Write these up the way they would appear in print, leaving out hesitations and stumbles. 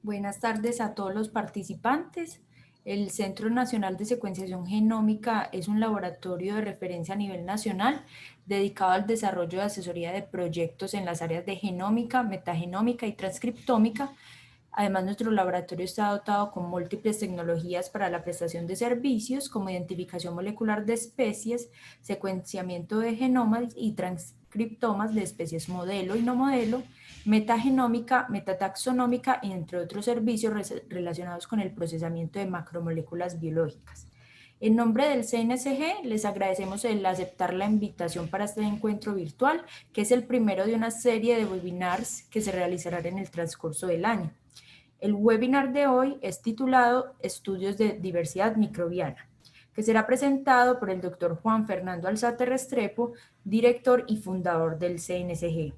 Buenas tardes a todos los participantes. El Centro Nacional de Secuenciación Genómica es un laboratorio de referencia a nivel nacional dedicado al desarrollo de asesoría de proyectos en las áreas de genómica, metagenómica y transcriptómica. Además, nuestro laboratorio está dotado con múltiples tecnologías para la prestación de servicios como identificación molecular de especies, secuenciamiento de genomas y transcriptomas de especies modelo y no modelo, metagenómica, metataxonómica y entre otros servicios relacionados con el procesamiento de macromoléculas biológicas. En nombre del CNSG, les agradecemos el aceptar la invitación para este encuentro virtual, que es el primero de una serie de webinars que se realizarán en el transcurso del año. El webinar de hoy es titulado Estudios de Diversidad Microbiana, que será presentado por el Dr. Juan Fernando Alzate Restrepo, director y fundador del CNSG.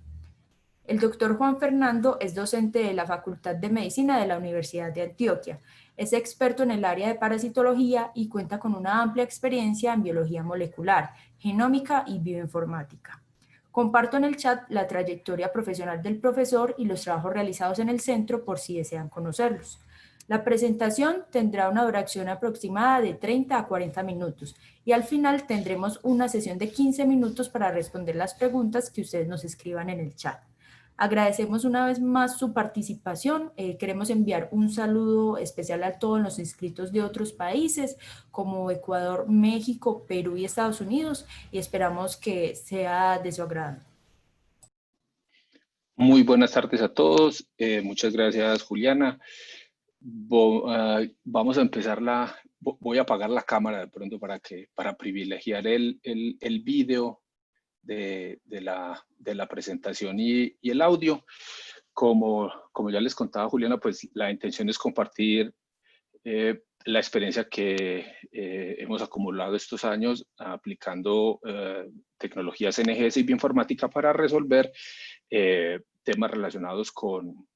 El doctor Juan Fernando es docente de la Facultad de Medicina de la Universidad de Antioquia. Es experto en el área de parasitología y cuenta con una amplia experiencia en biología molecular, genómica y bioinformática. Comparto en el chat la trayectoria profesional del profesor y los trabajos realizados en el centro por si desean conocerlos. La presentación tendrá una duración aproximada de 30 a 40 minutos y al final tendremos una sesión de 15 minutos para responder las preguntas que ustedes nos escriban en el chat. Agradecemos una vez más su participación. Queremos enviar un saludo especial a todos los inscritos de otros países como Ecuador, México, Perú y Estados Unidos y esperamos que sea de su agrado. Muy buenas tardes a todos. Muchas gracias, Juliana. Vamos a empezar voy a apagar la cámara de pronto para privilegiar el vídeo de la presentación y el audio. Como ya les contaba Juliana, pues la intención es compartir la experiencia que hemos acumulado estos años aplicando tecnologías NGS y bioinformática para resolver temas relacionados con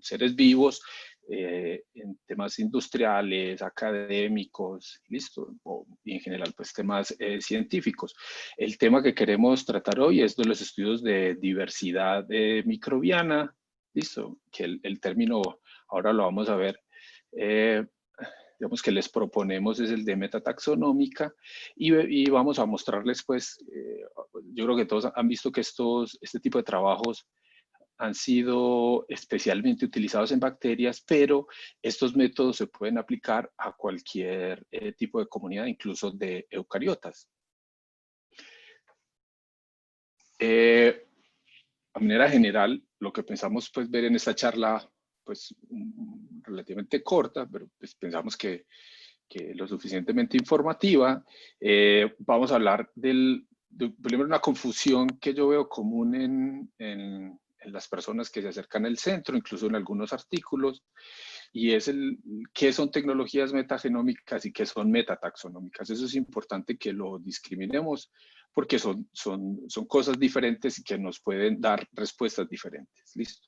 seres vivos, en temas industriales, académicos, listo, y en general pues temas científicos. El tema que queremos tratar hoy es de los estudios de diversidad microbiana, listo, que el término ahora lo vamos a ver. Digamos que les proponemos es el de metataxonómica y vamos a mostrarles pues, yo creo que todos han visto que este tipo de trabajos han sido especialmente utilizados en bacterias, pero estos métodos se pueden aplicar a cualquier tipo de comunidad, incluso de eucariotas. A manera general, lo que pensamos pues, ver en esta charla, pues relativamente corta, pero pues, pensamos que lo suficientemente informativa, vamos a hablar primero una confusión que yo veo común en las personas que se acercan al centro, incluso en algunos artículos, y es qué son tecnologías metagenómicas y qué son metataxonómicas. Eso es importante que lo discriminemos porque son cosas diferentes y que nos pueden dar respuestas diferentes. ¿Listo?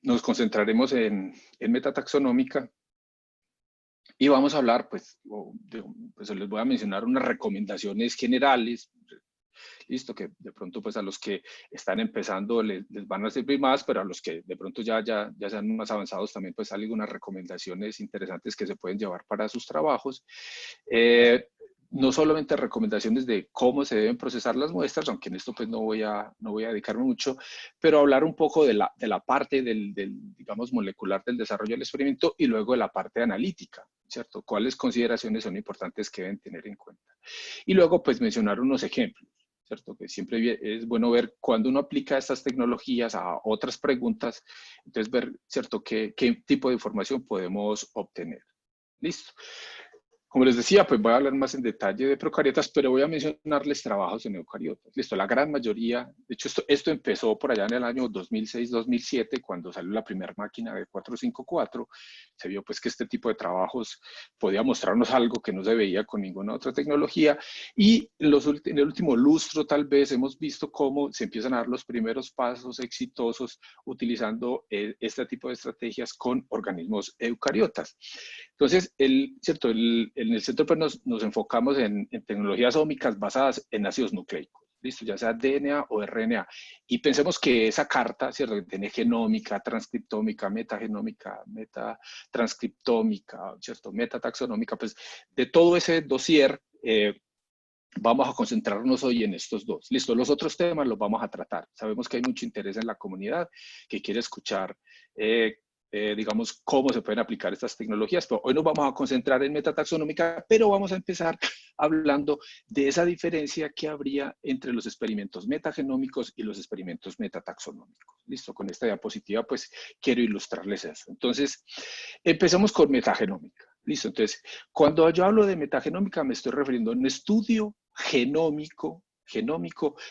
Nos concentraremos en metataxonómica y vamos a hablar, pues les voy a mencionar unas recomendaciones generales, listo, que de pronto pues a los que están empezando les van a servir más, pero a los que de pronto ya sean más avanzados también pues hay algunas recomendaciones interesantes que se pueden llevar para sus trabajos. No solamente recomendaciones de cómo se deben procesar las muestras, aunque en esto pues no voy a dedicarme mucho, pero hablar un poco de la parte digamos, molecular del desarrollo del experimento y luego de la parte analítica, ¿cierto? ¿Cuáles consideraciones son importantes que deben tener en cuenta? Y luego pues mencionar unos ejemplos, ¿cierto? Que siempre es bueno ver cuando uno aplica estas tecnologías a otras preguntas, entonces ver, ¿cierto? ¿Qué tipo de información podemos obtener? ¿Listo? Como les decía, pues voy a hablar más en detalle de procariotas, pero voy a mencionarles trabajos en eucariotas. Listo, la gran mayoría, de hecho esto empezó por allá en el año 2006-2007, cuando salió la primera máquina de 454, se vio pues que este tipo de trabajos podía mostrarnos algo que no se veía con ninguna otra tecnología, y en el último lustro tal vez hemos visto cómo se empiezan a dar los primeros pasos exitosos utilizando este tipo de estrategias con organismos eucariotas. Entonces, en el centro pues nos enfocamos en tecnologías ómicas basadas en ácidos nucleicos. listo, ya sea DNA o RNA. Y pensemos que esa carta, ¿cierto? Que tiene genómica, transcriptómica, metagenómica, metatranscriptómica, ¿cierto? Metataxonómica, pues de todo ese dossier, vamos a concentrarnos hoy en estos dos. Listo, los otros temas los vamos a tratar. Sabemos que hay mucho interés en la comunidad que quiere escuchar, digamos, cómo se pueden aplicar estas tecnologías. Pero hoy nos vamos a concentrar en metataxonómica, pero vamos a empezar hablando de esa diferencia que habría entre los experimentos metagenómicos y los experimentos metataxonómicos. Listo, con esta diapositiva pues quiero ilustrarles eso. Entonces, empecemos con metagenómica. Listo, entonces, cuando yo hablo de metagenómica me estoy refiriendo a un estudio genómico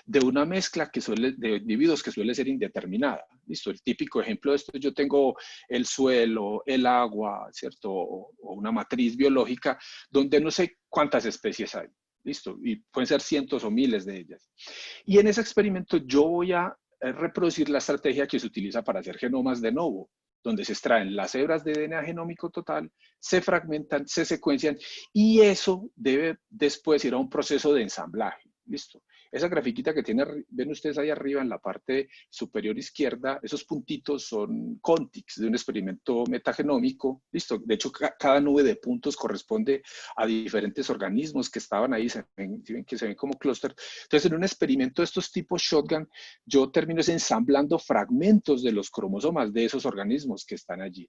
de una mezcla de individuos que suele ser indeterminada. Listo, el típico ejemplo de esto, yo tengo el suelo, el agua, ¿cierto? O una matriz biológica donde no sé cuántas especies hay. Listo, y pueden ser cientos o miles de ellas. Y en ese experimento yo voy a reproducir la estrategia que se utiliza para hacer genomas de novo, donde se extraen las hebras de DNA genómico total, se fragmentan, se secuencian, y eso debe después ir a un proceso de ensamblaje. Listo. Esa grafiquita que ven ustedes ahí arriba en la parte superior izquierda, esos puntitos son contigs de un experimento metagenómico. Listo. De hecho, cada nube de puntos corresponde a diferentes organismos que estaban ahí, que se ven como clúster. Entonces, en un experimento de estos tipos shotgun, yo termino ensamblando fragmentos de los cromosomas de esos organismos que están allí.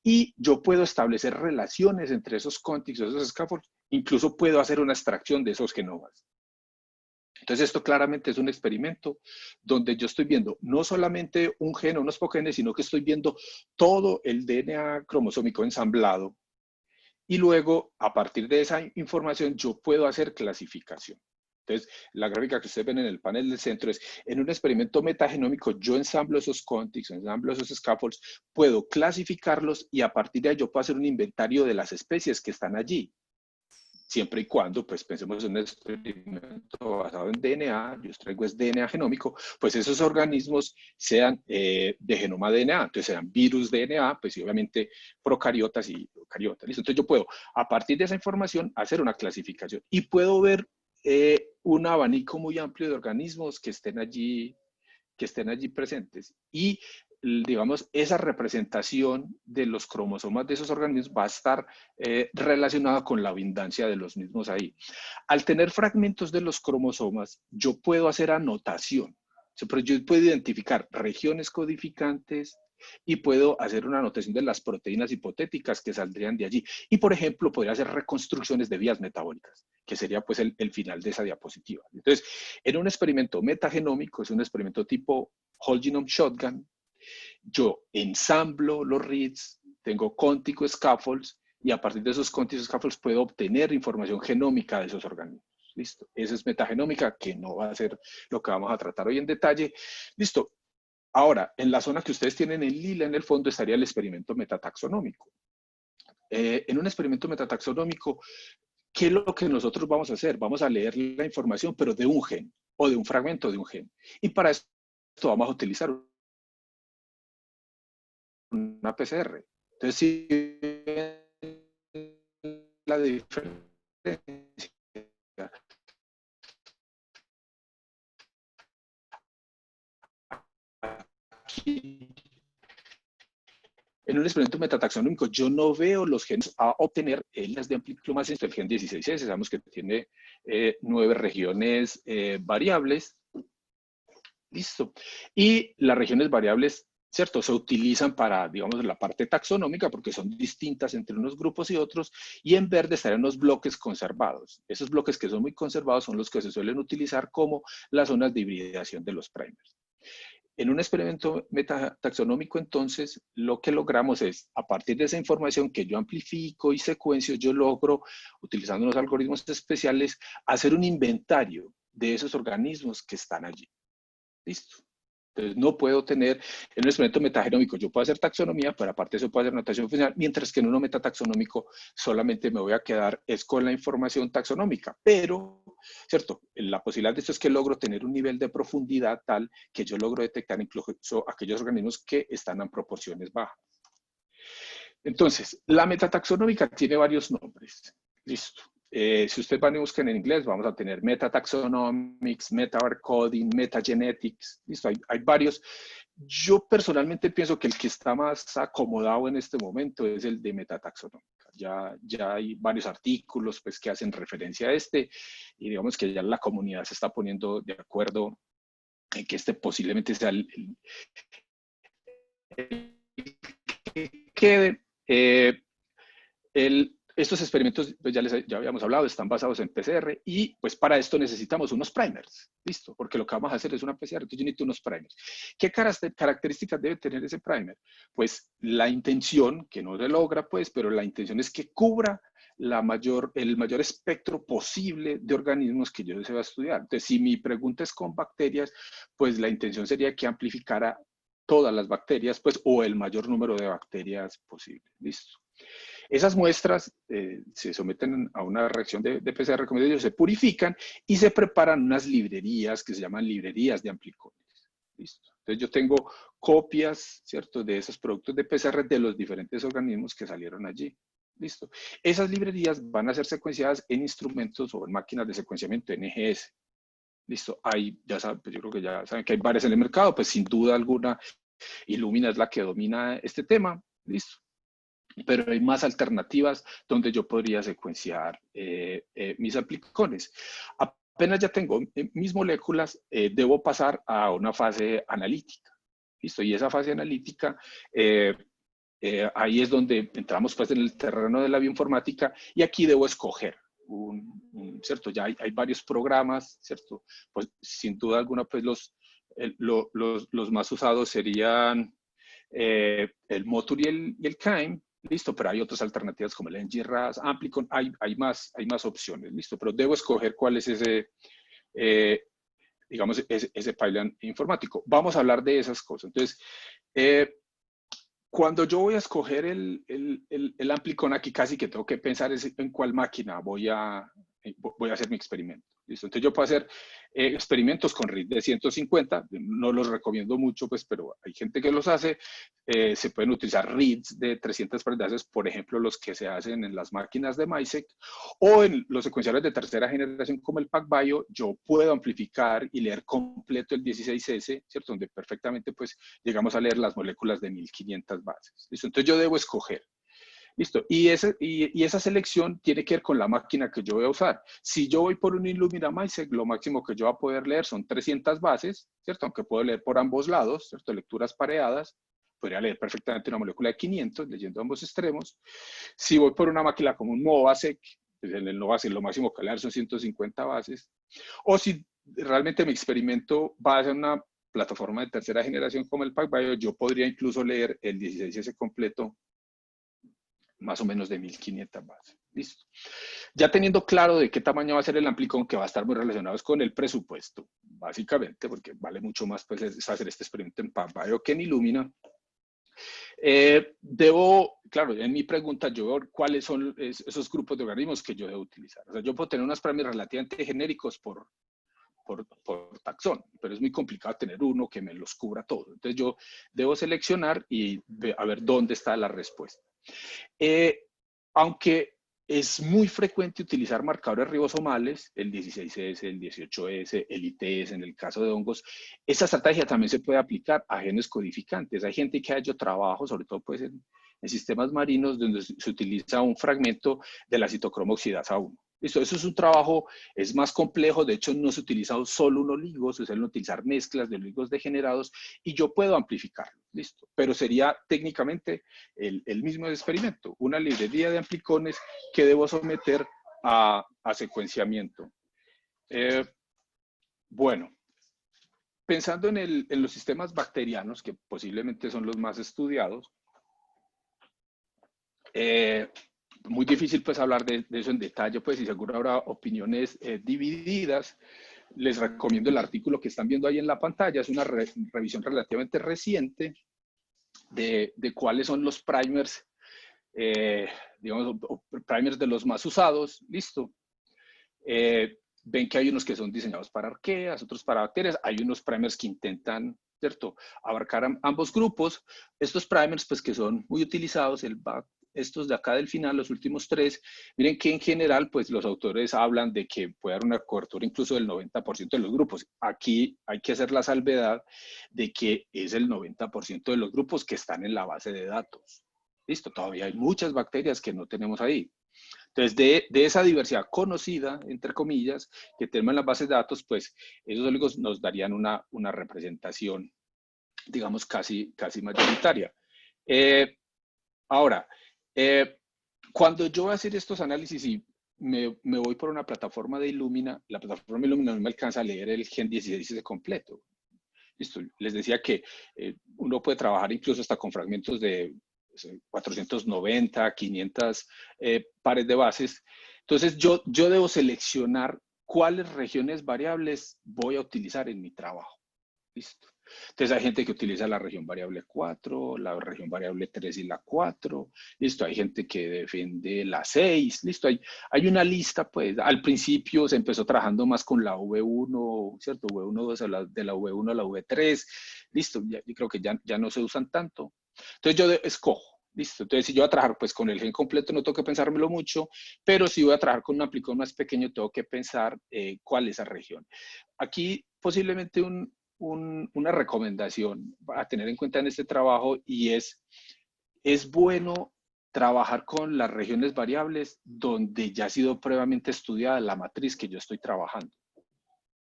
Y yo puedo establecer relaciones entre esos contigs, esos scaffolds, incluso puedo hacer una extracción de esos genomas. Entonces, esto claramente es un experimento donde yo estoy viendo no solamente un gen o unos pocos genes, sino que estoy viendo todo el DNA cromosómico ensamblado. Y luego, a partir de esa información, yo puedo hacer clasificación. Entonces, la gráfica que ustedes ven en el panel del centro es, en un experimento metagenómico, yo ensamblo esos contigs, ensamblo esos scaffolds, puedo clasificarlos y a partir de ahí yo puedo hacer un inventario de las especies que están allí. Siempre y cuando, pues pensemos en un experimento basado en DNA, yo traigo es DNA genómico, pues esos organismos sean de genoma DNA, entonces sean virus DNA, pues y obviamente procariotas y eucariotas. ¿Listo? Entonces yo puedo, a partir de esa información, hacer una clasificación y puedo ver un abanico muy amplio de organismos que estén allí presentes. Y digamos, esa representación de los cromosomas de esos organismos va a estar relacionada con la abundancia de los mismos ahí. Al tener fragmentos de los cromosomas, yo puedo hacer anotación. Pero yo puedo identificar regiones codificantes y puedo hacer una anotación de las proteínas hipotéticas que saldrían de allí. Y, por ejemplo, podría hacer reconstrucciones de vías metabólicas, que sería pues el final de esa diapositiva. Entonces, en un experimento metagenómico, es un experimento tipo Whole Genome Shotgun, yo ensamblo los reads, tengo contigo scaffolds y a partir de esos contigo scaffolds puedo obtener información genómica de esos organismos. Listo. Esa es metagenómica, que no va a ser lo que vamos a tratar hoy en detalle. Listo. Ahora, en la zona que ustedes tienen en lila en el fondo estaría el experimento metataxonómico. En un experimento metataxonómico, ¿qué es lo que nosotros vamos a hacer? Vamos a leer la información, pero de un gen o de un fragmento de un gen. Y para esto vamos a utilizar una PCR. Entonces, si la diferencia aquí, en un experimento metataxonómico, yo no veo los genes a obtener las de amplitud más el gen 16S, sabemos que tiene 9 regiones variables. Listo. Y las regiones variables, ¿cierto? Se utilizan para, digamos, la parte taxonómica porque son distintas entre unos grupos y otros, y en verde estarían los bloques conservados. Esos bloques que son muy conservados son los que se suelen utilizar como las zonas de hibridación de los primers. En un experimento metataxonómico, entonces, lo que logramos es, a partir de esa información que yo amplifico y secuencio, yo logro, utilizando unos algoritmos especiales, hacer un inventario de esos organismos que están allí. Listo. Entonces, no puedo tener, en un experimento metagenómico, yo puedo hacer taxonomía, pero aparte de eso puedo hacer notación funcional, mientras que en uno metataxonómico solamente me voy a quedar es con la información taxonómica. Pero, ¿cierto? La posibilidad de esto es que logro tener un nivel de profundidad tal que yo logro detectar incluso aquellos organismos que están en proporciones bajas. Entonces, la metataxonómica tiene varios nombres. Listo. Si ustedes van y buscan en inglés, vamos a tener metataxonomics, metabarcoding, metagenetics, listo, hay varios. Yo personalmente pienso que el que está más acomodado en este momento es el de metataxonómica. Ya hay varios artículos pues, que hacen referencia a este y digamos que ya la comunidad se está poniendo de acuerdo en que este posiblemente sea el que quede. Estos experimentos, pues ya habíamos hablado, están basados en PCR y pues para esto necesitamos unos primers, listo, porque lo que vamos a hacer es una PCR, entonces yo necesito unos primers. ¿Qué características debe tener ese primer? Pues la intención, que no se logra pues, pero la intención es que cubra el mayor espectro posible de organismos que yo deseo estudiar. Entonces, si mi pregunta es con bacterias, pues la intención sería que amplificara todas las bacterias, pues, o el mayor número de bacterias posible. Listo. Esas muestras se someten a una reacción de PCR, como digo, se purifican y se preparan unas librerías que se llaman librerías de amplicones. Listo. Entonces yo tengo copias, ¿cierto?, de esos productos de PCR de los diferentes organismos que salieron allí. Listo. Esas librerías van a ser secuenciadas en instrumentos o en máquinas de secuenciamiento NGS. Listo. Hay, ya saben, pues yo creo que ya saben que hay varias en el mercado, pues sin duda alguna Illumina es la que domina este tema. Listo. Pero hay más alternativas donde yo podría secuenciar mis amplicones. Apenas ya tengo mis moléculas, debo pasar a una fase analítica. ¿Listo? Y esa fase analítica, ahí es donde entramos pues en el terreno de la bioinformática y aquí debo escoger. ¿Cierto? Ya hay varios programas, ¿cierto? Pues sin duda alguna, pues los más usados serían el Motur y el KIME, listo, pero hay otras alternativas como el NGRAS, Amplicon, hay más opciones, listo, pero debo escoger cuál es ese, digamos, ese pipeline informático. Vamos a hablar de esas cosas. Entonces, cuando yo voy a escoger el Amplicon, aquí casi que tengo que pensar en cuál máquina voy a hacer mi experimento. ¿Listo? Entonces yo puedo hacer experimentos con RID de 150, no los recomiendo mucho, pues, pero hay gente que los hace. Se pueden utilizar RIDs de 300 pardaces, por ejemplo, los que se hacen en las máquinas de MySeq, o en los secuenciadores de tercera generación como el PacBio, yo puedo amplificar y leer completo el 16S, ¿cierto? Donde perfectamente, pues, llegamos a leer las moléculas de 1500 bases. ¿Listo? Entonces yo debo escoger. Listo. Y esa selección tiene que ver con la máquina que yo voy a usar. Si yo voy por un Illumina MySeq, lo máximo que yo voy a poder leer son 300 bases, ¿cierto? Aunque puedo leer por ambos lados, ¿cierto? Lecturas pareadas. Podría leer perfectamente una molécula de 500, leyendo ambos extremos. Si voy por una máquina como un Novasec, pues en el Novasec lo máximo que leer son 150 bases. O si realmente mi experimento va a ser una plataforma de tercera generación como el PacBio, yo podría incluso leer el 16S completo más o menos de 1500 bases. Listo. Ya teniendo claro de qué tamaño va a ser el amplicón, que va a estar muy relacionado con el presupuesto, básicamente, porque vale mucho más pues, hacer este experimento en PacBio que en Illumina. Claro, en mi pregunta yo veo cuáles son esos grupos de organismos que yo debo utilizar. O sea, yo puedo tener unos premios relativamente genéricos por taxón, pero es muy complicado tener uno que me los cubra todo. Entonces yo debo seleccionar y a ver dónde está la respuesta. Aunque es muy frecuente utilizar marcadores ribosomales, el 16S, el 18S, el ITS, en el caso de hongos, esta estrategia también se puede aplicar a genes codificantes. Hay gente que ha hecho trabajo, sobre todo pues en sistemas marinos, donde se utiliza un fragmento de la citocromo oxidasa 1. Eso es un trabajo, es más complejo, de hecho no se utiliza solo un oligo, se suelen utilizar mezclas de oligos degenerados y yo puedo amplificarlo, listo. Pero sería técnicamente el mismo experimento, una librería de amplicones que debo someter a secuenciamiento. Bueno, pensando en los sistemas bacterianos, que posiblemente son los más estudiados, muy difícil pues hablar de eso en detalle, pues y seguro habrá opiniones divididas. Les recomiendo el artículo que están viendo ahí en la pantalla, es una revisión relativamente reciente de cuáles son los primers, digamos, primers de los más usados, listo. Ven que hay unos que son diseñados para arqueas, otros para bacterias, hay unos primers que intentan, ¿cierto?, abarcar ambos grupos. Estos primers, pues que son muy utilizados, el estos de acá del final, los últimos tres, miren que en general, pues los autores hablan de que puede haber una cobertura incluso del 90% de los grupos. Aquí hay que hacer la salvedad de que es el 90% de los grupos que están en la base de datos. Listo, todavía hay muchas bacterias que no tenemos ahí. Entonces, de esa diversidad conocida, entre comillas, que tenemos en las bases de datos, pues esos óligos nos darían una representación, digamos, casi mayoritaria. Ahora, cuando yo voy a hacer estos análisis y me voy por una plataforma de Illumina, la plataforma de Illumina no me alcanza a leer el gen 16 completo. Listo. Les decía que uno puede trabajar incluso hasta con fragmentos de 490, 500 pares de bases. Entonces, yo debo seleccionar cuáles regiones variables voy a utilizar en mi trabajo. Listo. Entonces hay gente que utiliza la región variable 4, la región variable 3 y la 4. Listo, hay gente que defiende la 6. Listo, hay una lista, pues. Al principio se empezó trabajando más con la V1, ¿cierto? V1, de la V1 a la V3. Listo, yo creo que ya no se usan tanto. Entonces yo escojo. Listo, entonces si yo voy a trabajar pues con el gen completo no tengo que pensármelo mucho, pero si voy a trabajar con un aplicador más pequeño tengo que pensar cuál es esa región. Aquí posiblemente una recomendación a tener en cuenta en este trabajo y es bueno trabajar con las regiones variables donde ya ha sido previamente estudiada la matriz que yo estoy trabajando.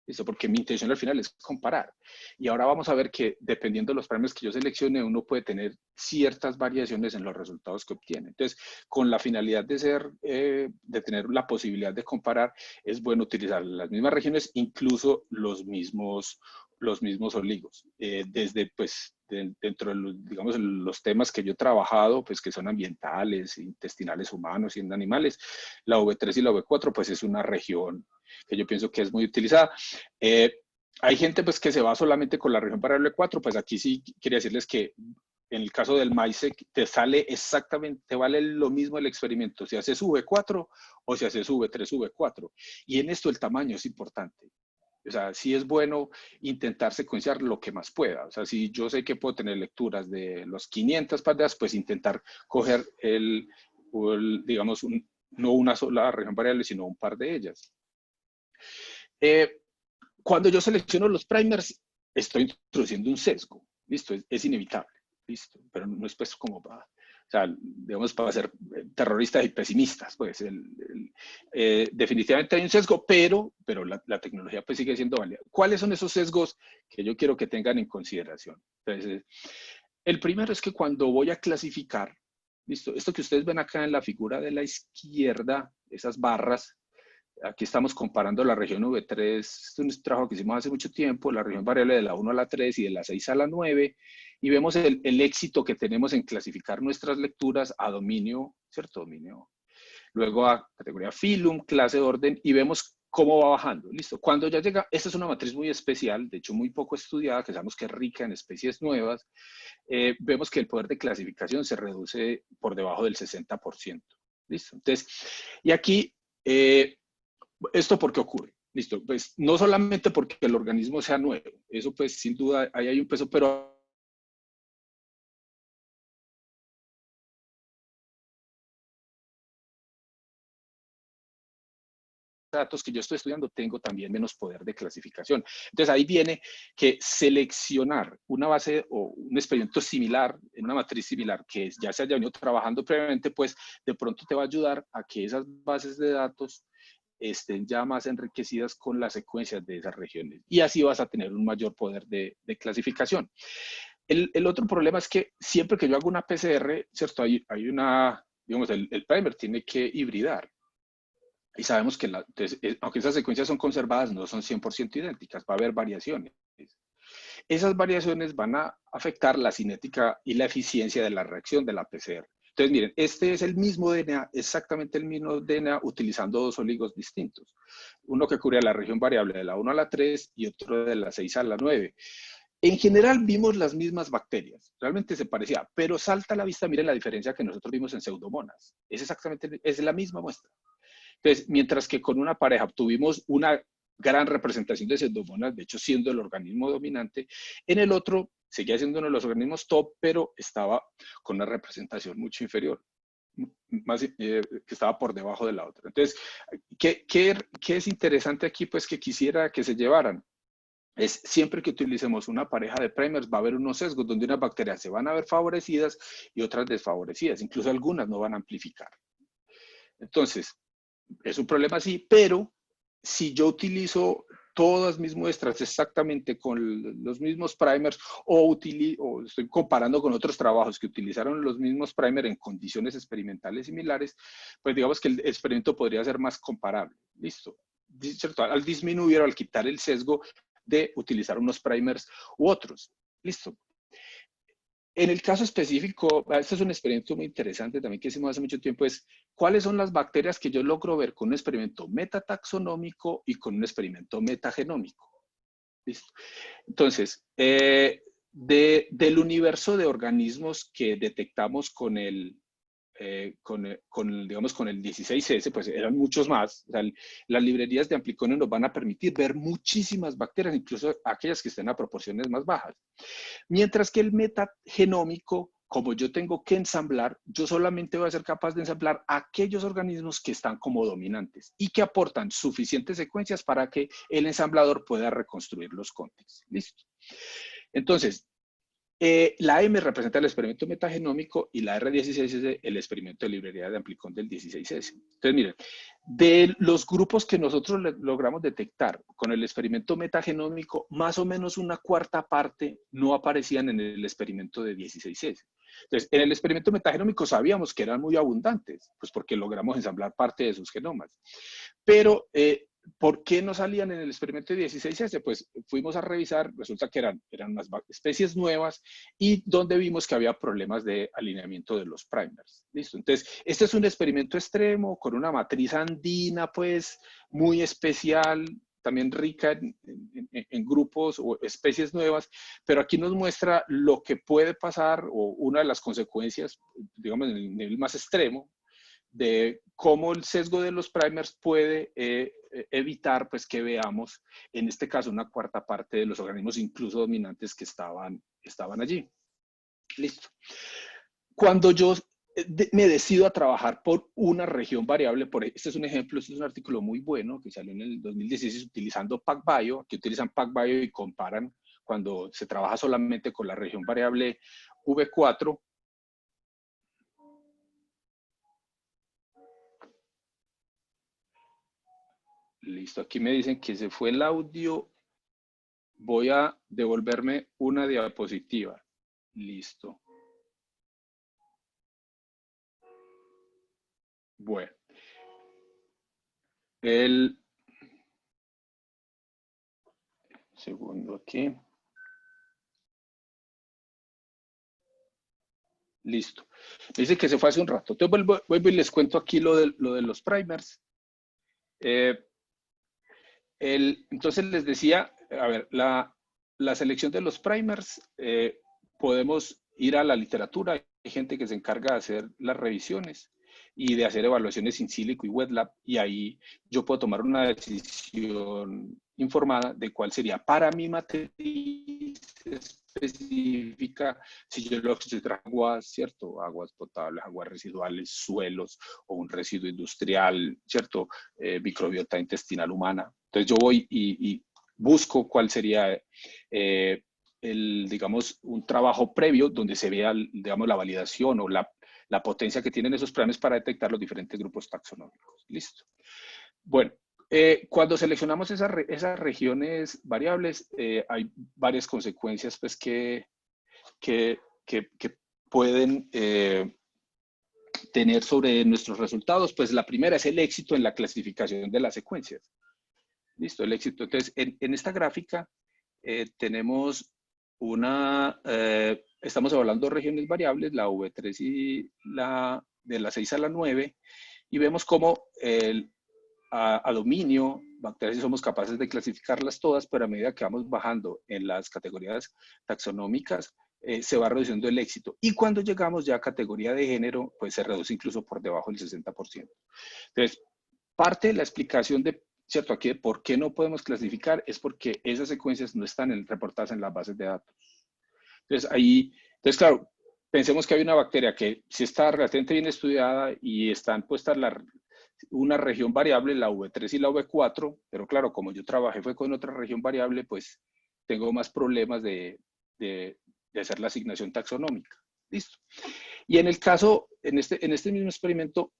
¿Listo? Porque mi intención al final es comparar. Y ahora vamos a ver que dependiendo de los parámetros que yo seleccione, uno puede tener ciertas variaciones en los resultados que obtiene. Entonces, con la finalidad de tener la posibilidad de comparar, es bueno utilizar las mismas regiones, incluso los mismos oligos. Desde, pues, dentro de los, digamos, los temas que yo he trabajado, pues que son ambientales, intestinales humanos y en animales, la V3 y la V4, pues es una región que yo pienso que es muy utilizada. Hay gente pues que se va solamente con la región variable 4, pues aquí sí quería decirles que en el caso del MAISEC te sale exactamente, te vale lo mismo el experimento, si haces V4 o si haces V3, V4. Y en esto el tamaño es importante. O sea, sí es bueno intentar secuenciar lo que más pueda. O sea, si yo sé que puedo tener lecturas de los 500 pandas, pues intentar coger digamos, no una sola región variable, sino un par de ellas. Cuando yo selecciono los primers, estoy introduciendo un sesgo. Listo, es inevitable. Listo, pero no es pues como para, o sea, digamos, para ser terroristas y pesimistas, pues definitivamente hay un sesgo, pero la tecnología pues sigue siendo válida. ¿Cuáles son esos sesgos que yo quiero que tengan en consideración? Entonces, el primero es que cuando voy a clasificar, listo, esto que ustedes ven acá en la figura de la izquierda, esas barras, aquí estamos comparando la región V3, es un trabajo que hicimos hace mucho tiempo, la región variable de la 1 a la 3 y de la 6 a la 9, y vemos el éxito que tenemos en clasificar nuestras lecturas a dominio, ¿cierto? Dominio. Luego a categoría Phylum, clase, orden, y vemos cómo va bajando. Listo. Cuando ya llega, esta es una matriz muy especial, de hecho muy poco estudiada, que sabemos que es rica en especies nuevas, vemos que el poder de clasificación se reduce por debajo del 60%. Listo. Entonces, y aquí, ¿esto por qué ocurre? Listo, pues no solamente porque el organismo sea nuevo, eso pues sin duda ahí hay un peso, pero datos que yo estoy estudiando tengo también menos poder de clasificación. Entonces ahí viene que seleccionar una base o un experimento similar, en una matriz similar que ya se haya venido trabajando previamente, pues de pronto te va a ayudar a que esas bases de datos estén ya más enriquecidas con las secuencias de esas regiones. Y así vas a tener un mayor poder de clasificación. El otro problema es que siempre que yo hago una PCR, ¿cierto? Hay una, digamos, el primer tiene que hibridar. Y sabemos que, entonces, aunque esas secuencias son conservadas, no son 100% idénticas, va a haber variaciones. Esas variaciones van a afectar la cinética y la eficiencia de la reacción de la PCR. Entonces, miren, este es el mismo DNA, exactamente el mismo DNA, utilizando dos oligos distintos. Uno que cubre la región variable de la 1 a la 3 y otro de la 6 a la 9. En general vimos las mismas bacterias, realmente se parecía, pero salta a la vista, miren la diferencia que nosotros vimos en Pseudomonas. Es exactamente, es la misma muestra. Entonces, mientras que con una pareja obtuvimos una gran representación de Pseudomonas, de hecho siendo el organismo dominante, en el otro seguía siendo uno de los organismos top, pero estaba con una representación mucho inferior. que estaba por debajo de la otra. Entonces, ¿qué es interesante aquí? Pues que quisiera que se llevaran. Es siempre que utilicemos una pareja de primers va a haber unos sesgos donde unas bacterias se van a ver favorecidas y otras desfavorecidas. Incluso algunas no van a amplificar. Entonces, es un problema así, pero si yo utilizo todas mis muestras exactamente con los mismos primers o estoy comparando con otros trabajos que utilizaron los mismos primers en condiciones experimentales similares, pues digamos que el experimento podría ser más comparable. Listo. ¿Cierto? Al disminuir o al quitar el sesgo de utilizar unos primers u otros. Listo. En el caso específico, este es un experimento muy interesante también que hicimos hace mucho tiempo, es cuáles son las bacterias que yo logro ver con un experimento metataxonómico y con un experimento metagenómico. ¿Listo? Entonces, del universo de organismos que detectamos con el, digamos, con el 16S, pues eran muchos más. O sea, las librerías de Amplicone nos van a permitir ver muchísimas bacterias, incluso aquellas que estén a proporciones más bajas. Mientras que el metagenómico, como yo tengo que ensamblar, yo solamente voy a ser capaz de ensamblar aquellos organismos que están como dominantes y que aportan suficientes secuencias para que el ensamblador pueda reconstruir los contextos. Listo. Entonces, la M representa el experimento metagenómico y la R16 es el experimento de librería de Amplicon del 16S. Entonces, miren, de los grupos que nosotros logramos detectar con el experimento metagenómico, más o menos una cuarta parte no aparecían en el experimento de 16S. Entonces, en el experimento metagenómico sabíamos que eran muy abundantes, pues porque logramos ensamblar parte de sus genomas. Pero, ¿por qué no salían en el experimento de 16S? Pues fuimos a revisar, resulta que eran unas especies nuevas y donde vimos que había problemas de alineamiento de los primers. ¿Listo? Entonces, este es un experimento extremo con una matriz andina, pues, muy especial, también rica en grupos o especies nuevas, pero aquí nos muestra lo que puede pasar o una de las consecuencias, digamos, en el nivel más extremo, de cómo el sesgo de los primers puede evitar pues, que veamos, en este caso, una cuarta parte de los organismos incluso dominantes que estaban allí. Listo. Cuando yo me decido a trabajar por una región variable, este es un ejemplo, este es un artículo muy bueno que salió en el 2016 utilizando PacBio, que utilizan PacBio y comparan cuando se trabaja solamente con la región variable V4. Listo, aquí me dicen que se fue el audio. Voy a devolverme una diapositiva. Listo. Bueno. Segundo aquí. Listo. Me dice que se fue hace un rato. Entonces vuelvo y les cuento aquí lo de los primers. Entonces les decía, a ver, la selección de los primers, podemos ir a la literatura, hay gente que se encarga de hacer las revisiones y de hacer evaluaciones in silico y wet lab, y ahí yo puedo tomar una decisión informada de cuál sería para mi matriz específica, si yo lo que aguas, ¿cierto? Aguas potables, aguas residuales, suelos o un residuo industrial, ¿cierto? Microbiota intestinal humana. Entonces yo voy y busco cuál sería digamos, un trabajo previo donde se vea, digamos, la validación o la potencia que tienen esos planes para detectar los diferentes grupos taxonómicos. Listo. Bueno, cuando seleccionamos esas regiones variables, hay varias consecuencias pues, que pueden tener sobre nuestros resultados. Pues la primera es el éxito en la clasificación de las secuencias. Listo, el éxito. Entonces, en esta gráfica tenemos estamos evaluando regiones variables, la V3 y de la 6 a la 9, y vemos cómo a dominio, bacterias somos capaces de clasificarlas todas, pero a medida que vamos bajando en las categorías taxonómicas, se va reduciendo el éxito. Y cuando llegamos ya a categoría de género, pues se reduce incluso por debajo del 60%. Entonces, parte de la explicación de, ¿cierto? Aquí de por qué no podemos clasificar es porque esas secuencias no están reportadas en las bases de datos. Entonces, claro, pensemos que hay una bacteria que sí está relativamente bien estudiada y están puestas una región variable, la V3 y la V4, pero claro, como yo trabajé fue con otra región variable, pues tengo más problemas de hacer la asignación taxonómica. Listo. Y en el caso, en este mismo experimento,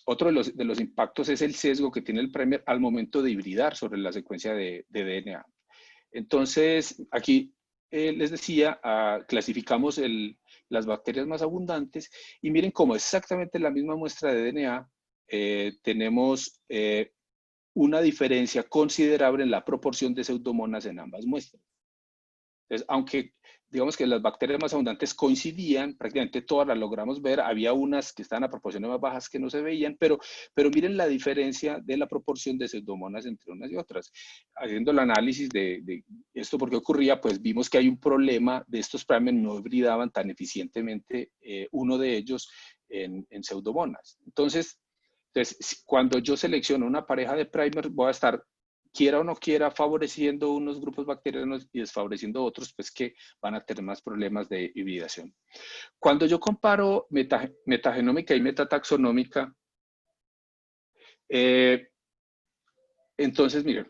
otro de los impactos es el sesgo que tiene el primer al momento de hibridar sobre la secuencia de DNA. Entonces, aquí les decía, clasificamos las bacterias más abundantes y miren cómo exactamente la misma muestra de DNA tenemos una diferencia considerable en la proporción de pseudomonas en ambas muestras. Entonces, aunque digamos que las bacterias más abundantes coincidían, prácticamente todas las logramos ver, había unas que estaban a proporciones más bajas que no se veían, pero miren la diferencia de la proporción de pseudomonas entre unas y otras. Haciendo el análisis de esto, ¿por qué ocurría? Pues vimos que hay un problema de estos primers, no hibridaban tan eficientemente uno de ellos en pseudomonas. Entonces, cuando yo selecciono una pareja de primers, voy a estar, quiera o no quiera, favoreciendo unos grupos bacterianos y desfavoreciendo otros, pues que van a tener más problemas de hibridación. Cuando yo comparo metagenómica y metataxonómica, entonces, miren,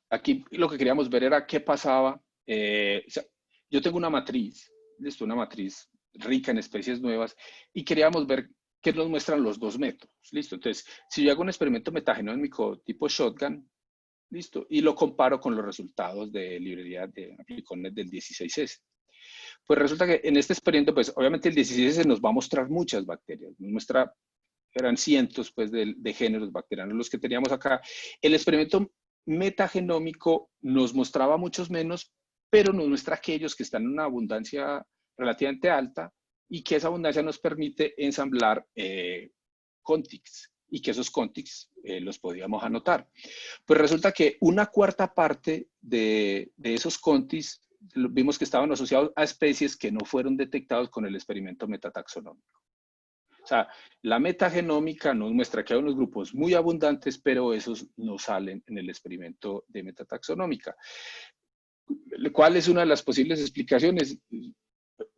aquí lo que queríamos ver era qué pasaba. O sea, yo tengo una matriz, ¿listo? Una matriz rica en especies nuevas y queríamos ver qué nos muestran los dos métodos, ¿listo? Entonces, si yo hago un experimento metagenómico tipo shotgun, listo, y lo comparo con los resultados de librería de Apliconet del 16S. Pues resulta que en este experimento, pues obviamente el 16S nos va a mostrar muchas bacterias, nos muestra, eran cientos pues de géneros bacterianos los que teníamos acá. El experimento metagenómico nos mostraba muchos menos, pero nos muestra aquellos que están en una abundancia relativamente alta y que esa abundancia nos permite ensamblar contigs y que esos contigs los podíamos anotar. Pues resulta que una cuarta parte de esos contigs vimos que estaban asociados a especies que no fueron detectados con el experimento metataxonómico. O sea, la metagenómica nos muestra que hay unos grupos muy abundantes, pero esos no salen en el experimento de metataxonómica. ¿Cuál es una de las posibles explicaciones?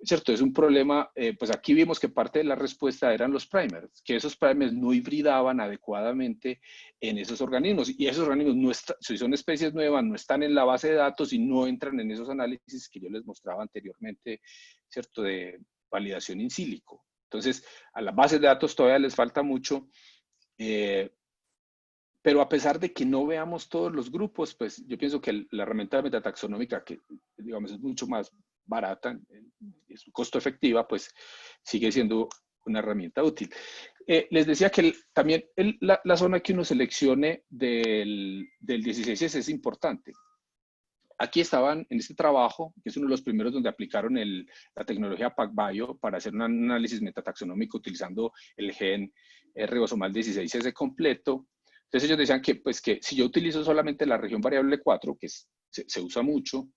¿Cierto? Es un problema, pues aquí vimos que parte de la respuesta eran los primers, que esos primers no hibridaban adecuadamente en esos organismos, y esos organismos, no si son especies nuevas, no están en la base de datos y no entran en esos análisis que yo les mostraba anteriormente, ¿cierto? De validación in silico. Entonces, a las bases de datos todavía les falta mucho, pero a pesar de que no veamos todos los grupos, pues yo pienso que la herramienta metataxonómica, que digamos es mucho más barata, es costo efectiva, pues sigue siendo una herramienta útil. Les decía que también la zona que uno seleccione del 16S es importante. Aquí estaban en este trabajo, que es uno de los primeros donde aplicaron la tecnología PacBio para hacer un análisis metataxonómico utilizando el gen ribosomal 16S completo. Entonces ellos decían que, pues, que si yo utilizo solamente la región variable 4, que se usa mucho,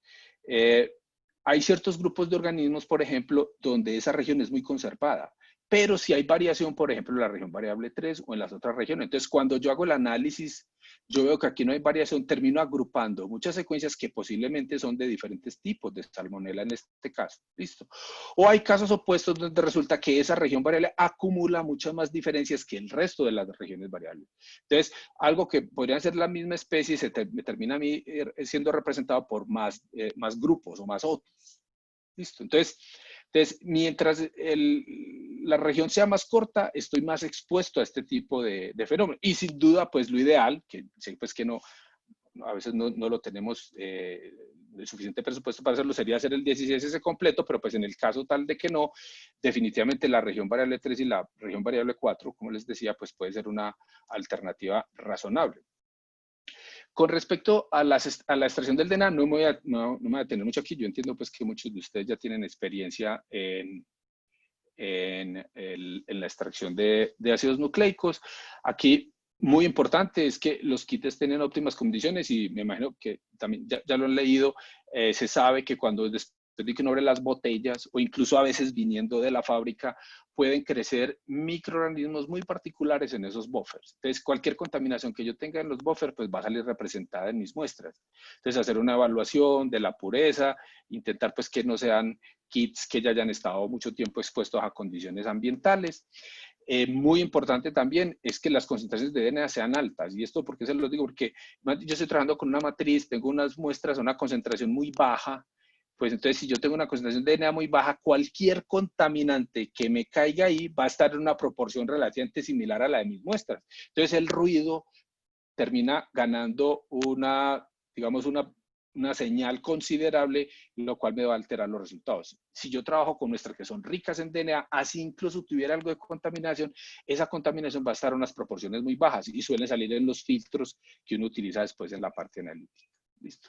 hay ciertos grupos de organismos, por ejemplo, donde esa región es muy conservada, pero si hay variación, por ejemplo, en la región variable 3 o en las otras regiones. Entonces, cuando yo hago el análisis, yo veo que aquí no hay variación, termino agrupando muchas secuencias que posiblemente son de diferentes tipos de salmonela en este caso. ¿Listo? O hay casos opuestos donde resulta que esa región variable acumula muchas más diferencias que el resto de las regiones variables. Entonces, algo que podría ser la misma especie me termina a mí siendo representado por más grupos o más otros. ¿Listo? Entonces mientras la región sea más corta, estoy más expuesto a este tipo de fenómenos. Y sin duda, pues lo ideal, que pues que no, a veces no lo tenemos el suficiente presupuesto para hacerlo, sería hacer el 16S completo, pero pues en el caso tal de que no, definitivamente la región variable 3 y la región variable 4, como les decía, pues puede ser una alternativa razonable. Con respecto a la extracción del DNA, no me voy a detener mucho aquí. Yo entiendo pues que muchos de ustedes ya tienen experiencia en la extracción de ácidos nucleicos. Aquí, muy importante es que los kits estén en óptimas condiciones y me imagino que también ya lo han leído. Se sabe que cuando después de que uno abre las botellas o incluso a veces viniendo de la fábrica, pueden crecer microorganismos muy particulares en esos buffers. Entonces, cualquier contaminación que yo tenga en los buffers, pues va a salir representada en mis muestras. Entonces, hacer una evaluación de la pureza, intentar pues que no sean kits que ya hayan estado mucho tiempo expuestos a condiciones ambientales. Muy importante también es que las concentraciones de DNA sean altas. ¿Y esto por qué se lo digo? Porque yo estoy trabajando con una matriz, tengo unas muestras a una concentración muy baja. Pues entonces, si yo tengo una concentración de DNA muy baja, cualquier contaminante que me caiga ahí va a estar en una proporción relativamente similar a la de mis muestras. Entonces, el ruido termina ganando digamos, una señal considerable, lo cual me va a alterar los resultados. Si yo trabajo con muestras que son ricas en DNA, así incluso tuviera algo de contaminación, esa contaminación va a estar en unas proporciones muy bajas y suelen salir en los filtros que uno utiliza después en la parte analítica. Listo.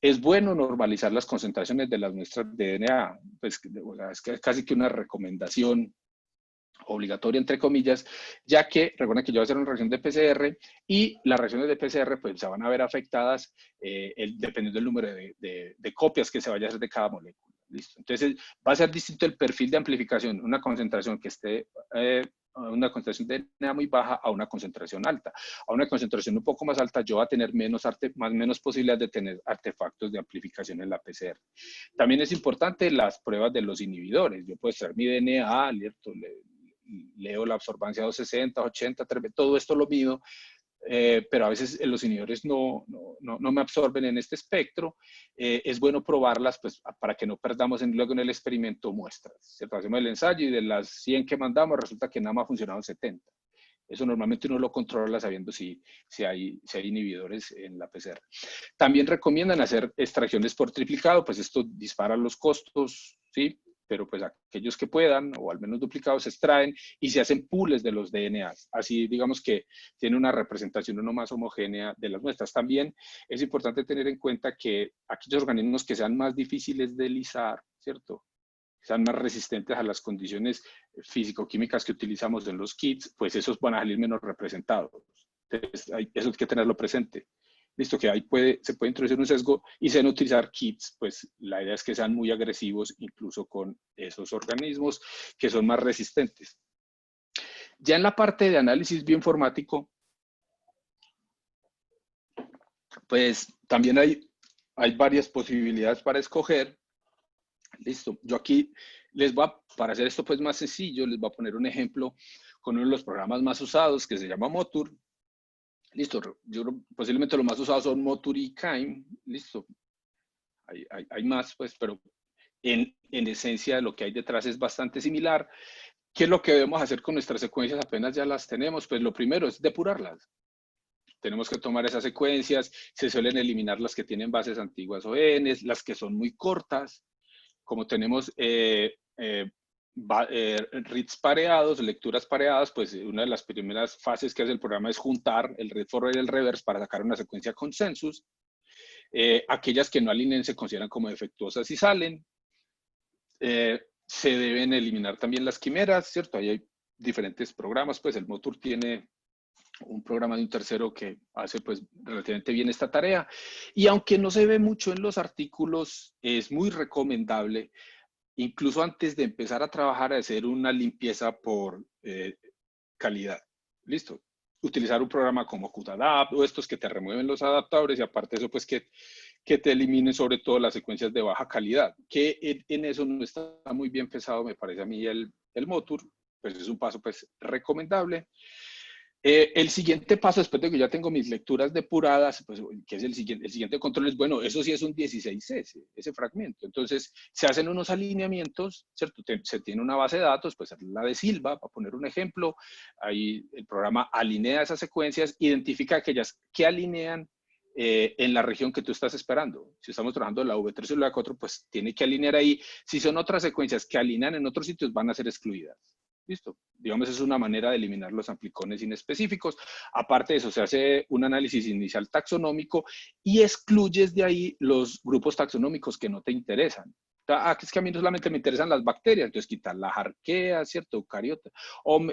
Es bueno normalizar las concentraciones de las muestras de DNA, pues es casi que una recomendación obligatoria, entre comillas, ya que recuerden que yo voy a hacer una reacción de PCR y las reacciones de PCR pues se van a ver afectadas dependiendo del número de copias que se vaya a hacer de cada molécula. ¿Listo? Entonces va a ser distinto el perfil de amplificación, una concentración que esté una concentración de DNA muy baja a una concentración alta. A una concentración un poco más alta yo voy a tener menos posibilidad de tener artefactos de amplificación en la PCR. También es importante las pruebas de los inhibidores. Yo puedo extraer mi DNA, leo la absorbancia 260, 80, todo esto lo mido, pero a veces los inhibidores no me absorben en este espectro. Es bueno probarlas pues, para que no perdamos luego en el experimento muestras. ¿Cierto? Hacemos el ensayo y de las 100 que mandamos resulta que nada más ha funcionado 70. Eso normalmente uno lo controla sabiendo si hay inhibidores en la PCR. También recomiendan hacer extracciones por triplicado, pues esto dispara los costos, ¿sí? Pero pues aquellos que puedan, o al menos duplicados, se extraen y se hacen pools de los DNAs. Así digamos que tiene una representación uno más homogénea de las muestras. También es importante tener en cuenta que aquellos organismos que sean más difíciles de lisar, ¿cierto? Sean más resistentes a las condiciones físico-químicas que utilizamos en los kits, pues esos van a salir menos representados. Entonces, eso hay que tenerlo presente. Listo, que ahí se puede introducir un sesgo y se van a utilizar kits, pues la idea es que sean muy agresivos incluso con esos organismos que son más resistentes. Ya en la parte de análisis bioinformático, pues también hay varias posibilidades para escoger. Listo, yo aquí para hacer esto pues más sencillo, les voy a poner un ejemplo con uno de los programas más usados que se llama Motur. Listo, posiblemente los más usados son Motur y Kime. Listo, hay más pues, pero en esencia lo que hay detrás es bastante similar. ¿Qué es lo que debemos hacer con nuestras secuencias apenas ya las tenemos? Pues lo primero es depurarlas. Tenemos que tomar esas secuencias, se suelen eliminar las que tienen bases antiguas o ONs, las que son muy cortas. Como tenemos reads pareados, lecturas pareadas, pues una de las primeras fases que hace el programa es juntar el read forward y el reverse para sacar una secuencia consensus. Aquellas que no alineen se consideran como defectuosas y salen. Se deben eliminar también las quimeras, ¿cierto? Ahí hay diferentes programas, pues el Motur tiene un programa de un tercero que hace pues relativamente bien esta tarea. Y aunque no se ve mucho en los artículos, es muy recomendable, incluso antes de empezar a trabajar, a hacer una limpieza por calidad. ¿Listo? Utilizar un programa como Qtadapt o estos que te remueven los adaptadores y aparte de eso, pues que te eliminen sobre todo las secuencias de baja calidad, que en eso no está muy bien pesado, me parece a mí el Motur, pues es un paso pues recomendable. El siguiente paso, después de que ya tengo mis lecturas depuradas, pues, que es el siguiente control, es, bueno, eso sí es un 16S, ese fragmento. Entonces, se hacen unos alineamientos, ¿cierto? Se tiene una base de datos, pues la de Silva, para poner un ejemplo, ahí el programa alinea esas secuencias, identifica aquellas que alinean en la región que tú estás esperando. Si estamos trabajando en la V3 o la V4, pues tiene que alinear ahí. Si son otras secuencias que alinean en otros sitios, van a ser excluidas. Listo. Digamos, es una manera de eliminar los amplicones inespecíficos. Aparte de eso, se hace un análisis inicial taxonómico y excluyes de ahí los grupos taxonómicos que no te interesan. Es que a mí no solamente me interesan las bacterias, entonces quitar las arqueas, ¿cierto? Eucariotas.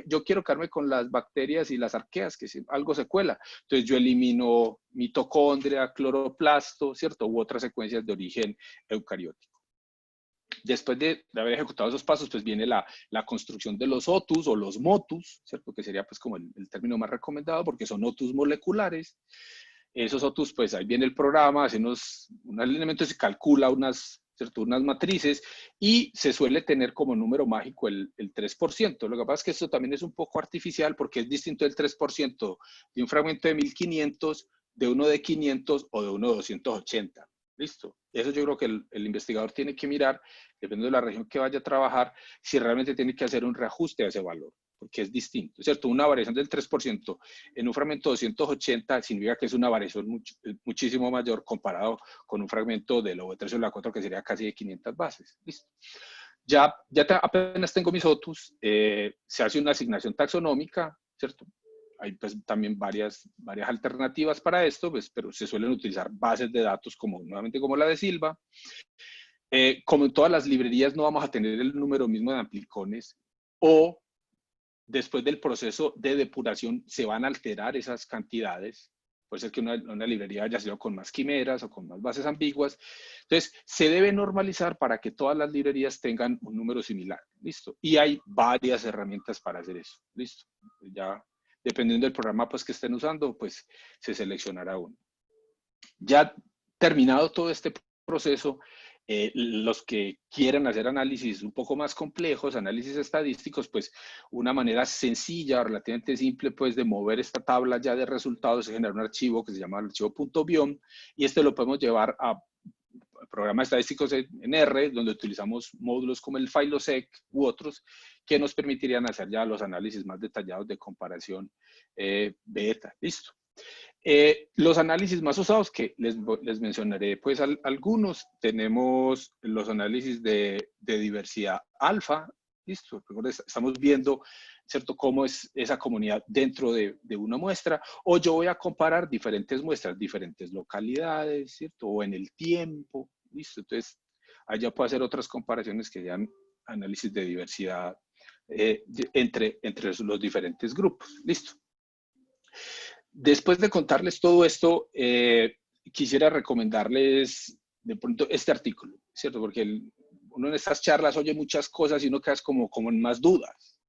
Yo quiero quedarme con las bacterias y las arqueas, que si algo se cuela. Entonces yo elimino mitocondria, cloroplasto, ¿cierto? U otras secuencias de origen eucariótico. Después de haber ejecutado esos pasos, pues viene la construcción de los otus o los motus, ¿cierto? Que sería pues como el término más recomendado porque son otus moleculares. Esos otus, pues ahí viene el programa, hace unos alineamientos y calcula unas ¿cierto? Unas matrices, y se suele tener como número mágico el 3%. Lo que pasa es que esto también es un poco artificial porque es distinto el 3% de un fragmento de 1500, de uno de 500 o de uno de 280. ¿Listo? Eso yo creo que el investigador tiene que mirar, dependiendo de la región que vaya a trabajar, si realmente tiene que hacer un reajuste a ese valor, porque es distinto, ¿cierto? Una variación del 3% en un fragmento de 280 significa que es una variación muchísimo mayor comparado con un fragmento de la V3 o la 4 que sería casi de 500 bases. ¿Listo? Apenas tengo mis OTUs, se hace una asignación taxonómica, ¿cierto? Hay pues también varias alternativas para esto, pues, pero se suelen utilizar bases de datos nuevamente como la de Silva. Como en todas las librerías no vamos a tener el número mismo de amplicones, o después del proceso de depuración se van a alterar esas cantidades. Puede ser que una librería haya sido con más quimeras o con más bases ambiguas. Entonces, se debe normalizar para que todas las librerías tengan un número similar. ¿Listo? Y hay varias herramientas para hacer eso. ¿Listo? Ya, dependiendo del programa pues, que estén usando, pues se seleccionará uno. Ya terminado todo este proceso, los que quieren hacer análisis un poco más complejos, análisis estadísticos, pues una manera sencilla, relativamente simple, pues de mover esta tabla ya de resultados es generar un archivo que se llama archivo.biom, y este lo podemos llevar a programas estadísticos en R, donde utilizamos módulos como el Filosec u otros, que nos permitirían hacer ya los análisis más detallados de comparación beta. Listo. Los análisis más usados, que les mencionaré pues algunos, tenemos los análisis de diversidad alfa. Listo, estamos viendo, ¿cierto?, cómo es esa comunidad dentro de una muestra, o yo voy a comparar diferentes muestras, diferentes localidades, ¿cierto?, o en el tiempo. Listo, entonces allá puedo hacer otras comparaciones que sean análisis de diversidad entre los diferentes grupos. Listo. Después de contarles todo esto, quisiera recomendarles de pronto este artículo, ¿cierto? Porque uno en estas charlas oye muchas cosas y uno queda como en más dudas.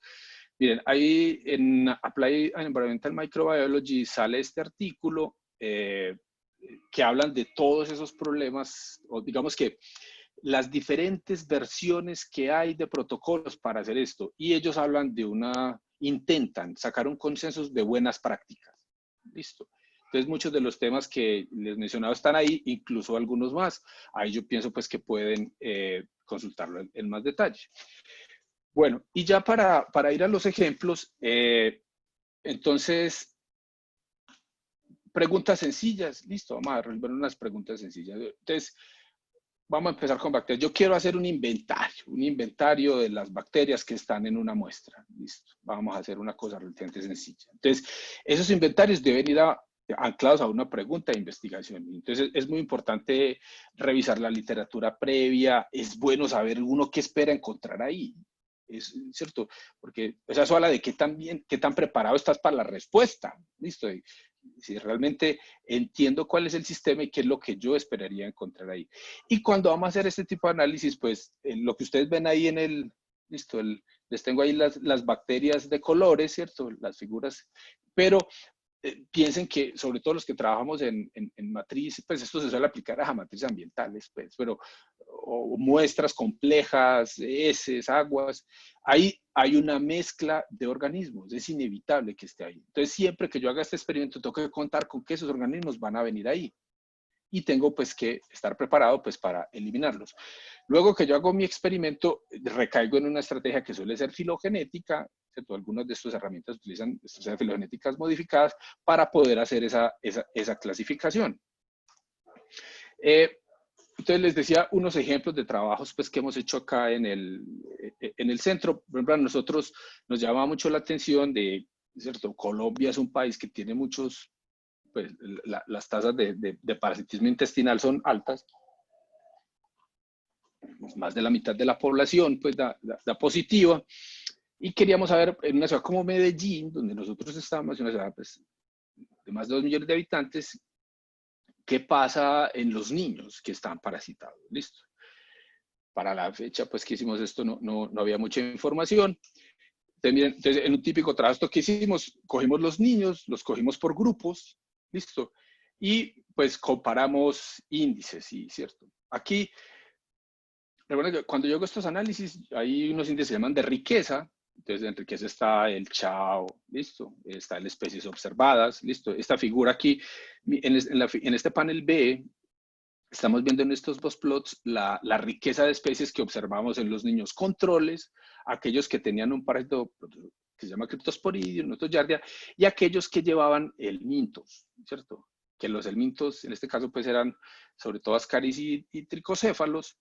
Miren, ahí en Applied Environmental Microbiology sale este artículo que hablan de todos esos problemas, o digamos que las diferentes versiones que hay de protocolos para hacer esto. Y ellos hablan de intentan sacar un consenso de buenas prácticas. Listo. Entonces, muchos de los temas que les he mencionado están ahí, incluso algunos más. Ahí yo pienso pues que pueden consultarlo en más detalle. Bueno, y ya para ir a los ejemplos, entonces, preguntas sencillas. Listo, vamos a resolver unas preguntas sencillas. Entonces, vamos a empezar con bacterias. Yo quiero hacer un inventario de las bacterias que están en una muestra. Listo. Vamos a hacer una cosa relativamente sencilla. Entonces, esos inventarios deben ir anclados a una pregunta de investigación. Entonces, es muy importante revisar la literatura previa. Es bueno saber uno qué espera encontrar ahí. Es cierto, porque eso habla de qué tan preparado estás para la respuesta. Listo. Si realmente entiendo cuál es el sistema y qué es lo que yo esperaría encontrar ahí. Y cuando vamos a hacer este tipo de análisis, pues lo que ustedes ven ahí listo, les tengo ahí las bacterias de colores, ¿cierto? Las figuras, pero piensen que, sobre todo los que trabajamos en matriz, pues esto se suele aplicar a matrices ambientales, pues, pero o muestras complejas, heces, aguas, ahí hay una mezcla de organismos, es inevitable que esté ahí. Entonces, siempre que yo haga este experimento, tengo que contar con que esos organismos van a venir ahí. Y tengo pues que estar preparado pues para eliminarlos. Luego que yo hago mi experimento, recaigo en una estrategia que suele ser filogenética, ¿cierto? Algunas de estas herramientas utilizan estrategias filogenéticas modificadas para poder hacer esa clasificación. Entonces les decía unos ejemplos de trabajos pues, que hemos hecho acá en el centro. Por ejemplo, a nosotros nos llama mucho la atención ¿cierto? Colombia es un país que tiene muchos, pues las tasas de parasitismo intestinal son altas. Más de la mitad de la población pues da positiva. Y queríamos saber, en una ciudad como Medellín, donde nosotros estamos, una ciudad pues, de más de 2 millones de habitantes, ¿qué pasa en los niños que están parasitados? Listo. Para la fecha pues que hicimos esto no había mucha información. Entonces, en un típico trabajo esto que hicimos, cogimos los niños, los cogimos por grupos, listo, y pues comparamos índices, ¿sí? ¿Cierto? Aquí recuerden que cuando yo hago estos análisis, hay unos índices que se llaman de riqueza. Entonces, en riqueza está el chao, listo. Está las especies observadas, listo. Esta figura aquí, en este panel B, estamos viendo en estos dos plots la riqueza de especies que observamos en los niños controles, aquellos que tenían un parásito que se llama Cryptosporidium, Notoyardia, y aquellos que llevaban helmintos, ¿cierto? Que los helmintos, en este caso, pues eran sobre todo ascaris y tricocéfalos,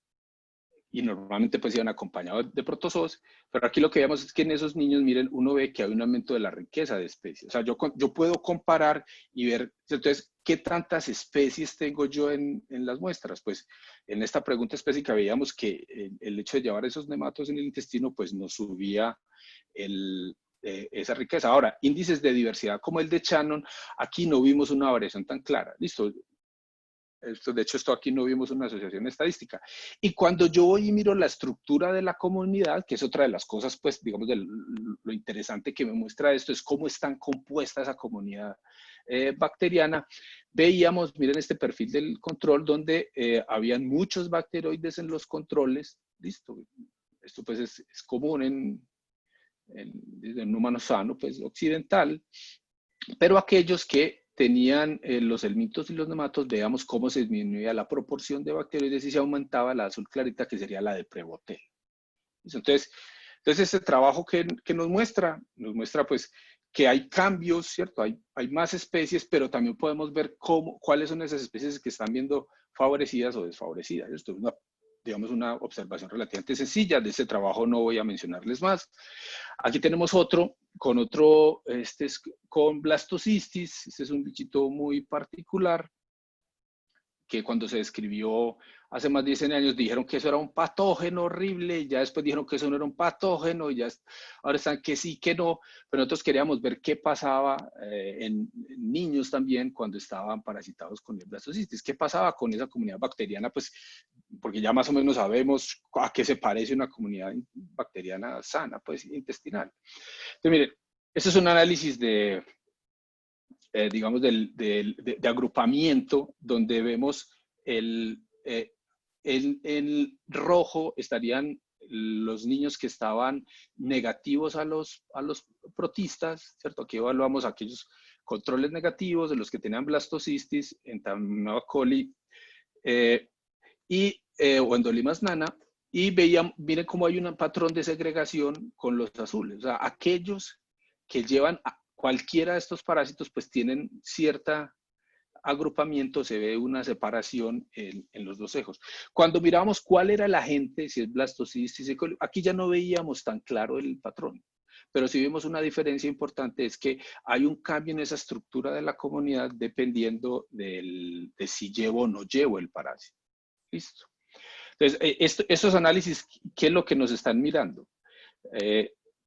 y normalmente pues iban acompañados de protozoos, pero aquí lo que vemos es que en esos niños, miren, uno ve que hay un aumento de la riqueza de especies. O sea, yo puedo comparar y ver, entonces, ¿qué tantas especies tengo yo en las muestras? Pues en esta pregunta específica veíamos que el hecho de llevar esos nematos en el intestino, pues nos subía esa riqueza. Ahora, índices de diversidad como el de Shannon, aquí no vimos una variación tan clara. Listo, de hecho, esto aquí no vimos una asociación estadística. Y cuando yo voy y miro la estructura de la comunidad, que es otra de las cosas, pues, digamos, de lo interesante que me muestra esto, es cómo están compuesta esa comunidad bacteriana. Veíamos, miren este perfil del control, donde habían muchos bacteroides en los controles. Listo. Esto, pues, es común en un humano sano, pues, occidental. Pero aquellos que tenían los helmintos y los nematos, veamos cómo se disminuía la proporción de bacteroides y se aumentaba la azul clarita, que sería la de Prebotel. Entonces este trabajo que nos muestra pues que hay cambios, ¿cierto? Hay más especies, pero también podemos ver cuáles son esas especies que están viendo favorecidas o desfavorecidas. Esto es digamos, una observación relativamente sencilla. De ese trabajo no voy a mencionarles más. Aquí tenemos otro, este es con blastocistis. Este es un bichito muy particular que cuando se describió hace más de 10 años dijeron que eso era un patógeno horrible, y ya después dijeron que eso no era un patógeno, y ya ahora están que sí, que no, pero nosotros queríamos ver qué pasaba en niños también cuando estaban parasitados con el blastocistis, qué pasaba con esa comunidad bacteriana, pues porque ya más o menos sabemos a qué se parece una comunidad bacteriana sana, pues intestinal. Entonces, miren, este es un análisis digamos, de agrupamiento, donde vemos el rojo estarían los niños que estaban negativos a los protistas, ¿cierto? Aquí evaluamos aquellos controles negativos de los que tenían blastocistis, Entamoeba coli o Endolimas nana, y miren cómo hay un patrón de segregación con los azules. O sea, aquellos que llevan cualquiera de estos parásitos, pues tienen cierta agrupamiento, se ve una separación en los dos ejos. Cuando miramos cuál era el agente, si es blastocistis, aquí ya no veíamos tan claro el patrón, pero sí vimos una diferencia importante, es que hay un cambio en esa estructura de la comunidad dependiendo de si llevo o no llevo el parásito. Listo. Entonces, estos análisis, ¿qué es lo que nos están mirando?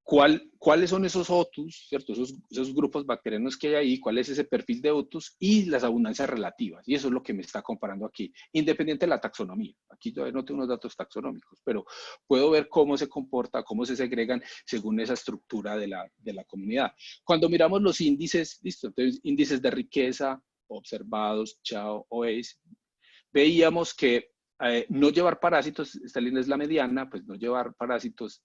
¿Cuáles son esos otus, ¿cierto? Esos grupos bacterianos que hay ahí, cuál es ese perfil de otus y las abundancias relativas. Y eso es lo que me está comparando aquí, independiente de la taxonomía. Aquí todavía no tengo unos datos taxonómicos, pero puedo ver cómo se comporta, cómo se segregan según esa estructura de la comunidad. Cuando miramos los índices, listo, entonces índices de riqueza observados, chao, OACE, veíamos que no llevar parásitos, esta línea es la mediana, pues no llevar parásitos,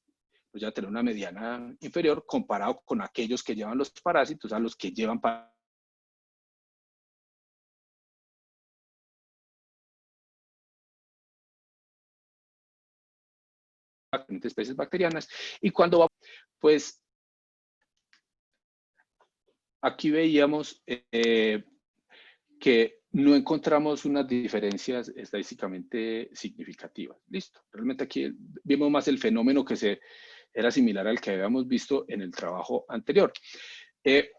pues ya tener una mediana inferior comparado con aquellos que llevan los parásitos a los que llevan diferentes especies bacterianas. Y cuando va, pues aquí veíamos que no encontramos unas diferencias estadísticamente significativas. Listo. Realmente aquí vimos más el fenómeno que era similar al que habíamos visto en el trabajo anterior. El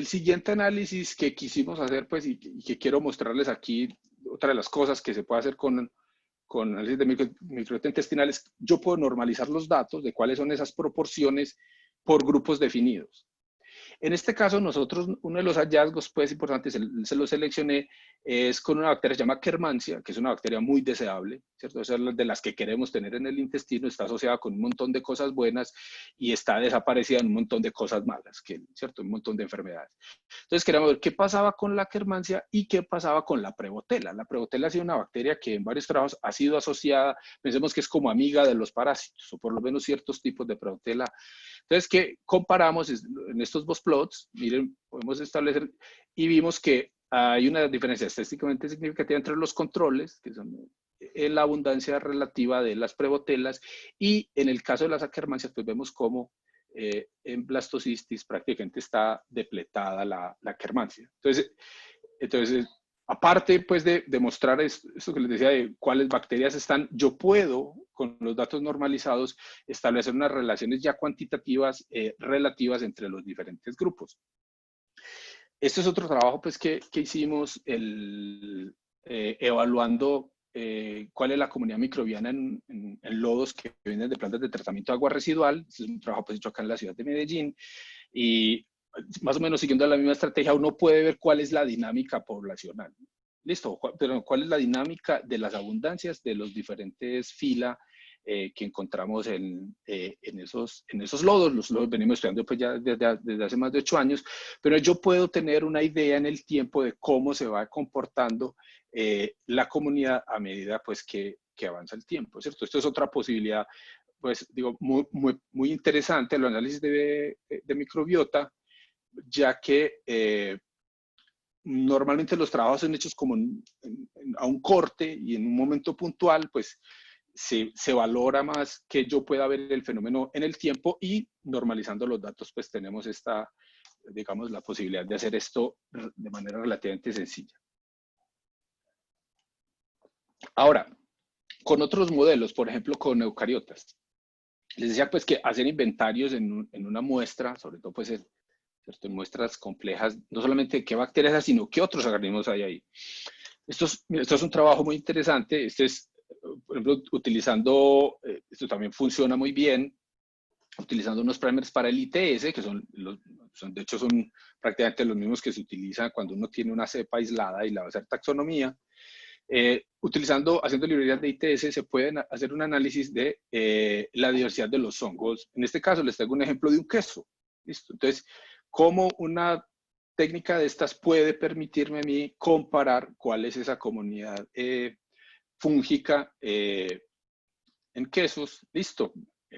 siguiente análisis que quisimos hacer, pues, y que quiero mostrarles aquí, otra de las cosas que se puede hacer con análisis de microbiota intestinal es, yo puedo normalizar los datos de cuáles son esas proporciones por grupos definidos. En este caso, nosotros, uno de los hallazgos pues, importantes, se lo seleccioné, es con una bacteria que se llama Akkermansia, que es una bacteria muy deseable, ¿cierto? Es de las que queremos tener en el intestino, está asociada con un montón de cosas buenas y está desaparecida en un montón de cosas malas, ¿cierto? Un montón de enfermedades. Entonces, queríamos ver qué pasaba con la Akkermansia y qué pasaba con la Prevotella. La Prevotella ha sido una bacteria que en varios trabajos ha sido asociada, pensemos que es como amiga de los parásitos, o por lo menos ciertos tipos de Prevotella. Entonces, ¿qué comparamos en estos dos plots? Miren, podemos establecer y vimos que hay una diferencia estadísticamente significativa entre los controles, que son la abundancia relativa de las prevotelas, y en el caso de las Akkermansias, pues vemos cómo en blastocistis prácticamente está depletada la Akkermansia. Entonces, aparte pues de demostrar esto que les decía de cuáles bacterias están, yo puedo, con los datos normalizados, establecer unas relaciones ya cuantitativas relativas entre los diferentes grupos. Este es otro trabajo pues, que hicimos evaluando cuál es la comunidad microbiana en lodos que vienen de plantas de tratamiento de agua residual. Este es un trabajo pues, hecho acá en la ciudad de Medellín. Y más o menos siguiendo la misma estrategia, uno puede ver cuál es la dinámica poblacional. Listo, pero cuál es la dinámica de las abundancias de los diferentes fila que encontramos en esos lodos. Los lodos venimos estudiando pues ya desde hace más de 8 años, pero yo puedo tener una idea en el tiempo de cómo se va comportando la comunidad a medida pues que avanza el tiempo, ¿cierto? Esto es otra posibilidad, pues digo, muy interesante, el análisis de microbiota, ya que normalmente los trabajos son hechos como a un corte y en un momento puntual, pues se valora más que yo pueda ver el fenómeno en el tiempo y normalizando los datos, pues tenemos digamos, la posibilidad de hacer esto de manera relativamente sencilla. Ahora, con otros modelos, por ejemplo, con eucariotas, les decía pues que hacer inventarios en una muestra, sobre todo pues en muestras complejas, no solamente qué bacterias hay, sino qué otros organismos hay ahí. Esto es un trabajo muy interesante. Este es, por ejemplo, utilizando, esto también funciona muy bien, utilizando unos primers para el ITS, que de hecho son prácticamente los mismos que se utilizan cuando uno tiene una cepa aislada y la va a hacer taxonomía. Haciendo librerías de ITS, se pueden hacer un análisis de la diversidad de los hongos. En este caso, les traigo un ejemplo de un queso. ¿Listo? Entonces, cómo una técnica de estas puede permitirme a mí comparar cuál es esa comunidad fúngica en quesos. Listo.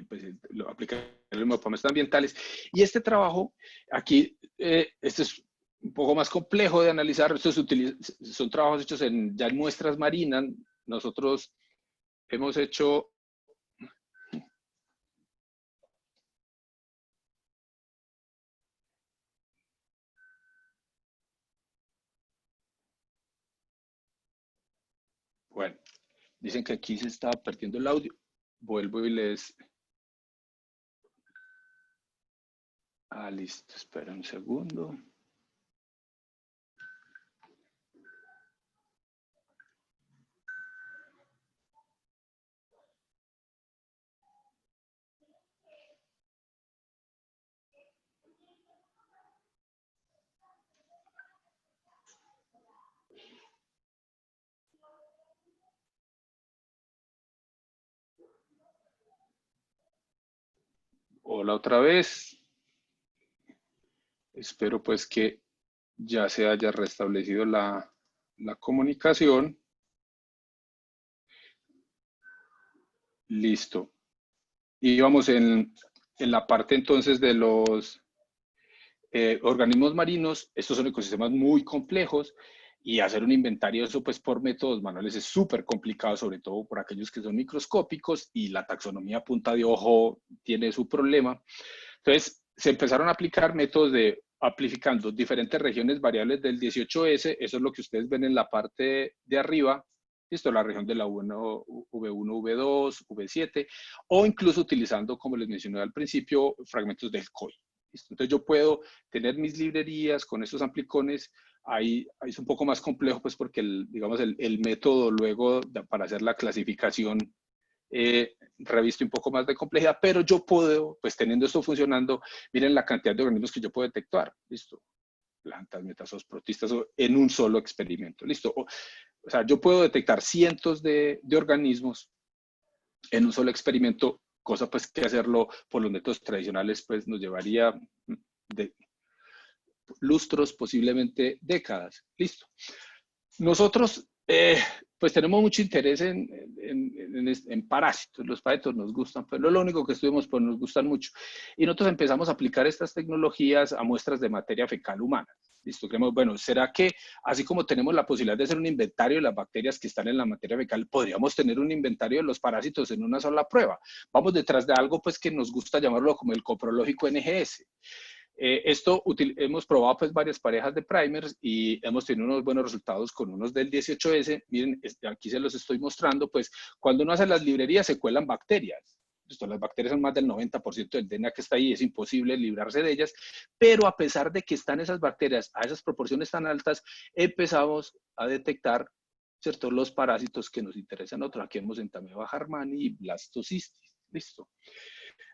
Pues, lo aplica el mismo para ambientales. Y este trabajo, aquí, este es un poco más complejo de analizar. Estos son trabajos hechos ya en muestras marinas. Nosotros hemos hecho... Bueno, dicen que aquí se está perdiendo el audio. Vuelvo y les... listo. Espera un segundo. Hola otra vez. Espero pues que ya se haya restablecido la comunicación. Listo. Y vamos en la parte entonces de los organismos marinos. Estos son ecosistemas muy complejos y hacer un inventario de eso pues por métodos manuales es súper complicado, sobre todo por aquellos que son microscópicos y la taxonomía punta de ojo tiene su problema. Entonces se empezaron a aplicar métodos de amplificando diferentes regiones variables del 18S, eso es lo que ustedes ven en la parte de arriba, listo, la región de la V1, V2, V7, o incluso utilizando, como les mencioné al principio, fragmentos del COI. ¿Listo? Entonces yo puedo tener mis librerías con estos amplicones, ahí es un poco más complejo, pues porque digamos el método luego para hacer la clasificación reviste un poco más de complejidad, pero yo puedo, pues teniendo esto funcionando, miren la cantidad de organismos que yo puedo detectar, listo, plantas, metazoos, protistas, en un solo experimento, listo. O sea, yo puedo detectar cientos de organismos en un solo experimento, cosa pues que hacerlo por los métodos tradicionales pues nos llevaría de lustros, posiblemente décadas. Listo. Nosotros pues tenemos mucho interés en parásitos. Los parásitos nos gustan, pero no es lo único que estudiamos, pues nos gustan mucho. Y nosotros empezamos a aplicar estas tecnologías a muestras de materia fecal humana. Listo, creemos, bueno, ¿será que así como tenemos la posibilidad de hacer un inventario de las bacterias que están en la materia fecal, podríamos tener un inventario de los parásitos en una sola prueba? Vamos detrás de algo pues que nos gusta llamarlo como el coprológico NGS. Esto hemos probado pues varias parejas de primers y hemos tenido unos buenos resultados con unos del 18S. Miren, aquí se los estoy mostrando, pues cuando uno hace las librerías se cuelan bacterias. Esto, las bacterias son más del 90% del DNA que está ahí, es imposible librarse de ellas, pero a pesar de que están esas bacterias a esas proporciones tan altas, empezamos a detectar, ¿cierto?, los parásitos que nos interesan. Otros, aquí vemos Entamoeba harmani y Blastocystis. Listo.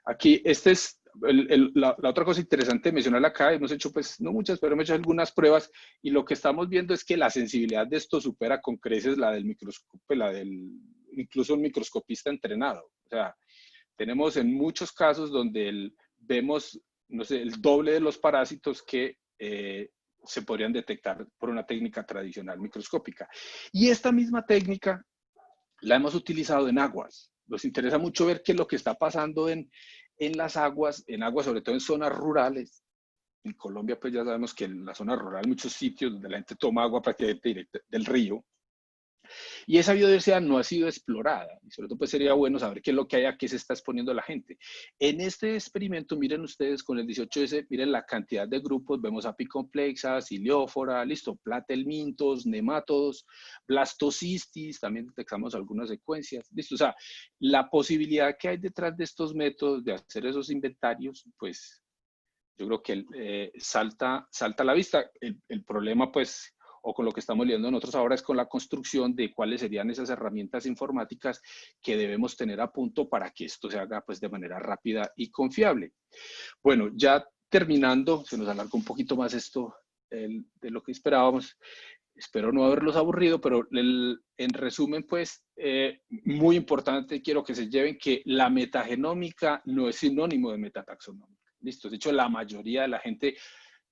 Aquí, este es la otra cosa interesante de mencionar acá. Hemos hecho, pues, no muchas, pero hemos hecho algunas pruebas y lo que estamos viendo es que la sensibilidad de esto supera con creces la del microscopio, incluso un microscopista entrenado. O sea, tenemos en muchos casos donde vemos, no sé, el doble de los parásitos que se podrían detectar por una técnica tradicional microscópica. Y esta misma técnica la hemos utilizado en aguas. Nos interesa mucho ver qué es lo que está pasando en las aguas, sobre todo en zonas rurales. En Colombia, pues ya sabemos que en la zona rural, muchos sitios donde la gente toma agua prácticamente directa del río. Y esa biodiversidad no ha sido explorada. Y sobre todo, pues sería bueno saber qué es lo que hay, a qué se está exponiendo la gente. En este experimento, miren ustedes con el 18S, miren la cantidad de grupos. Vemos apicomplexa, ciliófora, listo, platelmintos, nemátodos, blastocystis, también detectamos algunas secuencias, listo. O sea, la posibilidad que hay detrás de estos métodos de hacer esos inventarios, pues yo creo que salta a la vista. El problema, pues, o con lo que estamos lidiando nosotros ahora es con la construcción de cuáles serían esas herramientas informáticas que debemos tener a punto para que esto se haga pues de manera rápida y confiable. Bueno, ya terminando, se nos alargó un poquito más esto de lo que esperábamos. Espero no haberlos aburrido, pero en resumen, pues, muy importante, quiero que se lleven que la metagenómica no es sinónimo de metataxonómica. Listo, de hecho, la mayoría de la gente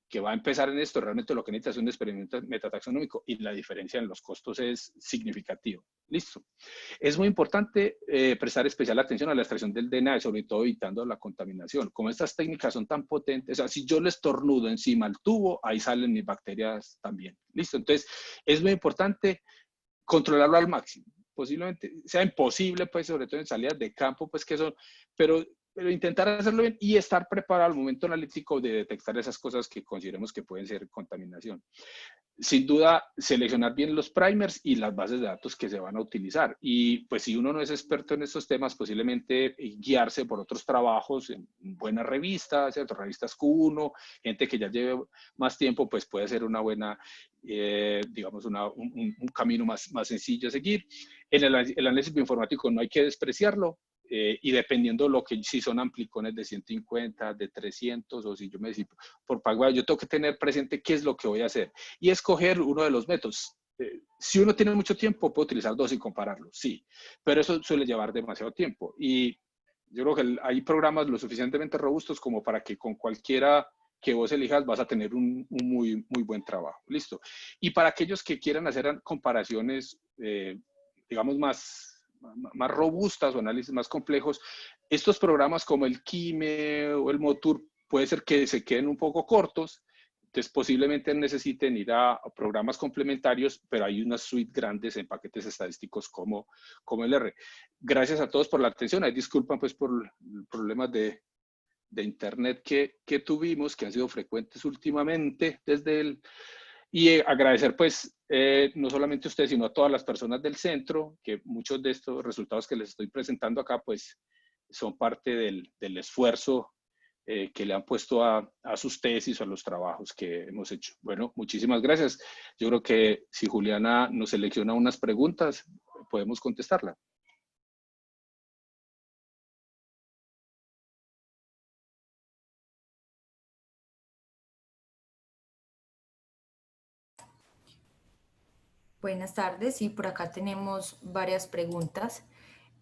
que va a empezar en esto realmente lo que necesita es un experimento metataxonómico y la diferencia en los costos es significativa. Listo. Es muy importante prestar especial atención a la extracción del DNA, sobre todo evitando la contaminación. Como estas técnicas son tan potentes, o sea, si yo le estornudo encima al tubo, ahí salen mis bacterias también. Listo. Entonces, es muy importante controlarlo al máximo. Posiblemente sea imposible, pues, sobre todo en salidas de campo, pues, que son, pero intentar hacerlo bien y estar preparado al momento analítico de detectar esas cosas que consideremos que pueden ser contaminación. Sin duda, seleccionar bien los primers y las bases de datos que se van a utilizar. Y pues si uno no es experto en estos temas, posiblemente guiarse por otros trabajos en buenas revistas, ¿cierto? Revistas Q1, gente que ya lleve más tiempo, pues puede ser una buena, digamos, un camino más sencillo a seguir. En el análisis bioinformático no hay que despreciarlo. Y dependiendo lo que, si son amplicones de 150, de 300, o si yo me decido por Paraguay, yo tengo que tener presente qué es lo que voy a hacer y escoger uno de los métodos. Si uno tiene mucho tiempo, puede utilizar dos y compararlos, sí, pero eso suele llevar demasiado tiempo. Y yo creo que hay programas lo suficientemente robustos como para que con cualquiera que vos elijas vas a tener un muy buen trabajo. Listo. Y para aquellos que quieran hacer comparaciones, digamos, más robustas o análisis más complejos, estos programas como el Kime o el Motur puede ser que se queden un poco cortos, entonces posiblemente necesiten ir a programas complementarios, pero hay unas suites grandes en paquetes estadísticos como el R. Gracias a todos por la atención. Ahí disculpan pues por problemas de internet que tuvimos, que han sido frecuentes últimamente y agradecer pues no solamente a ustedes, sino a todas las personas del centro, que muchos de estos resultados que les estoy presentando acá pues son parte del esfuerzo que le han puesto a sus tesis o a los trabajos que hemos hecho. Bueno, muchísimas gracias. Yo creo que si Juliana nos selecciona unas preguntas, podemos contestarlas. Buenas tardes, sí, por acá tenemos varias preguntas.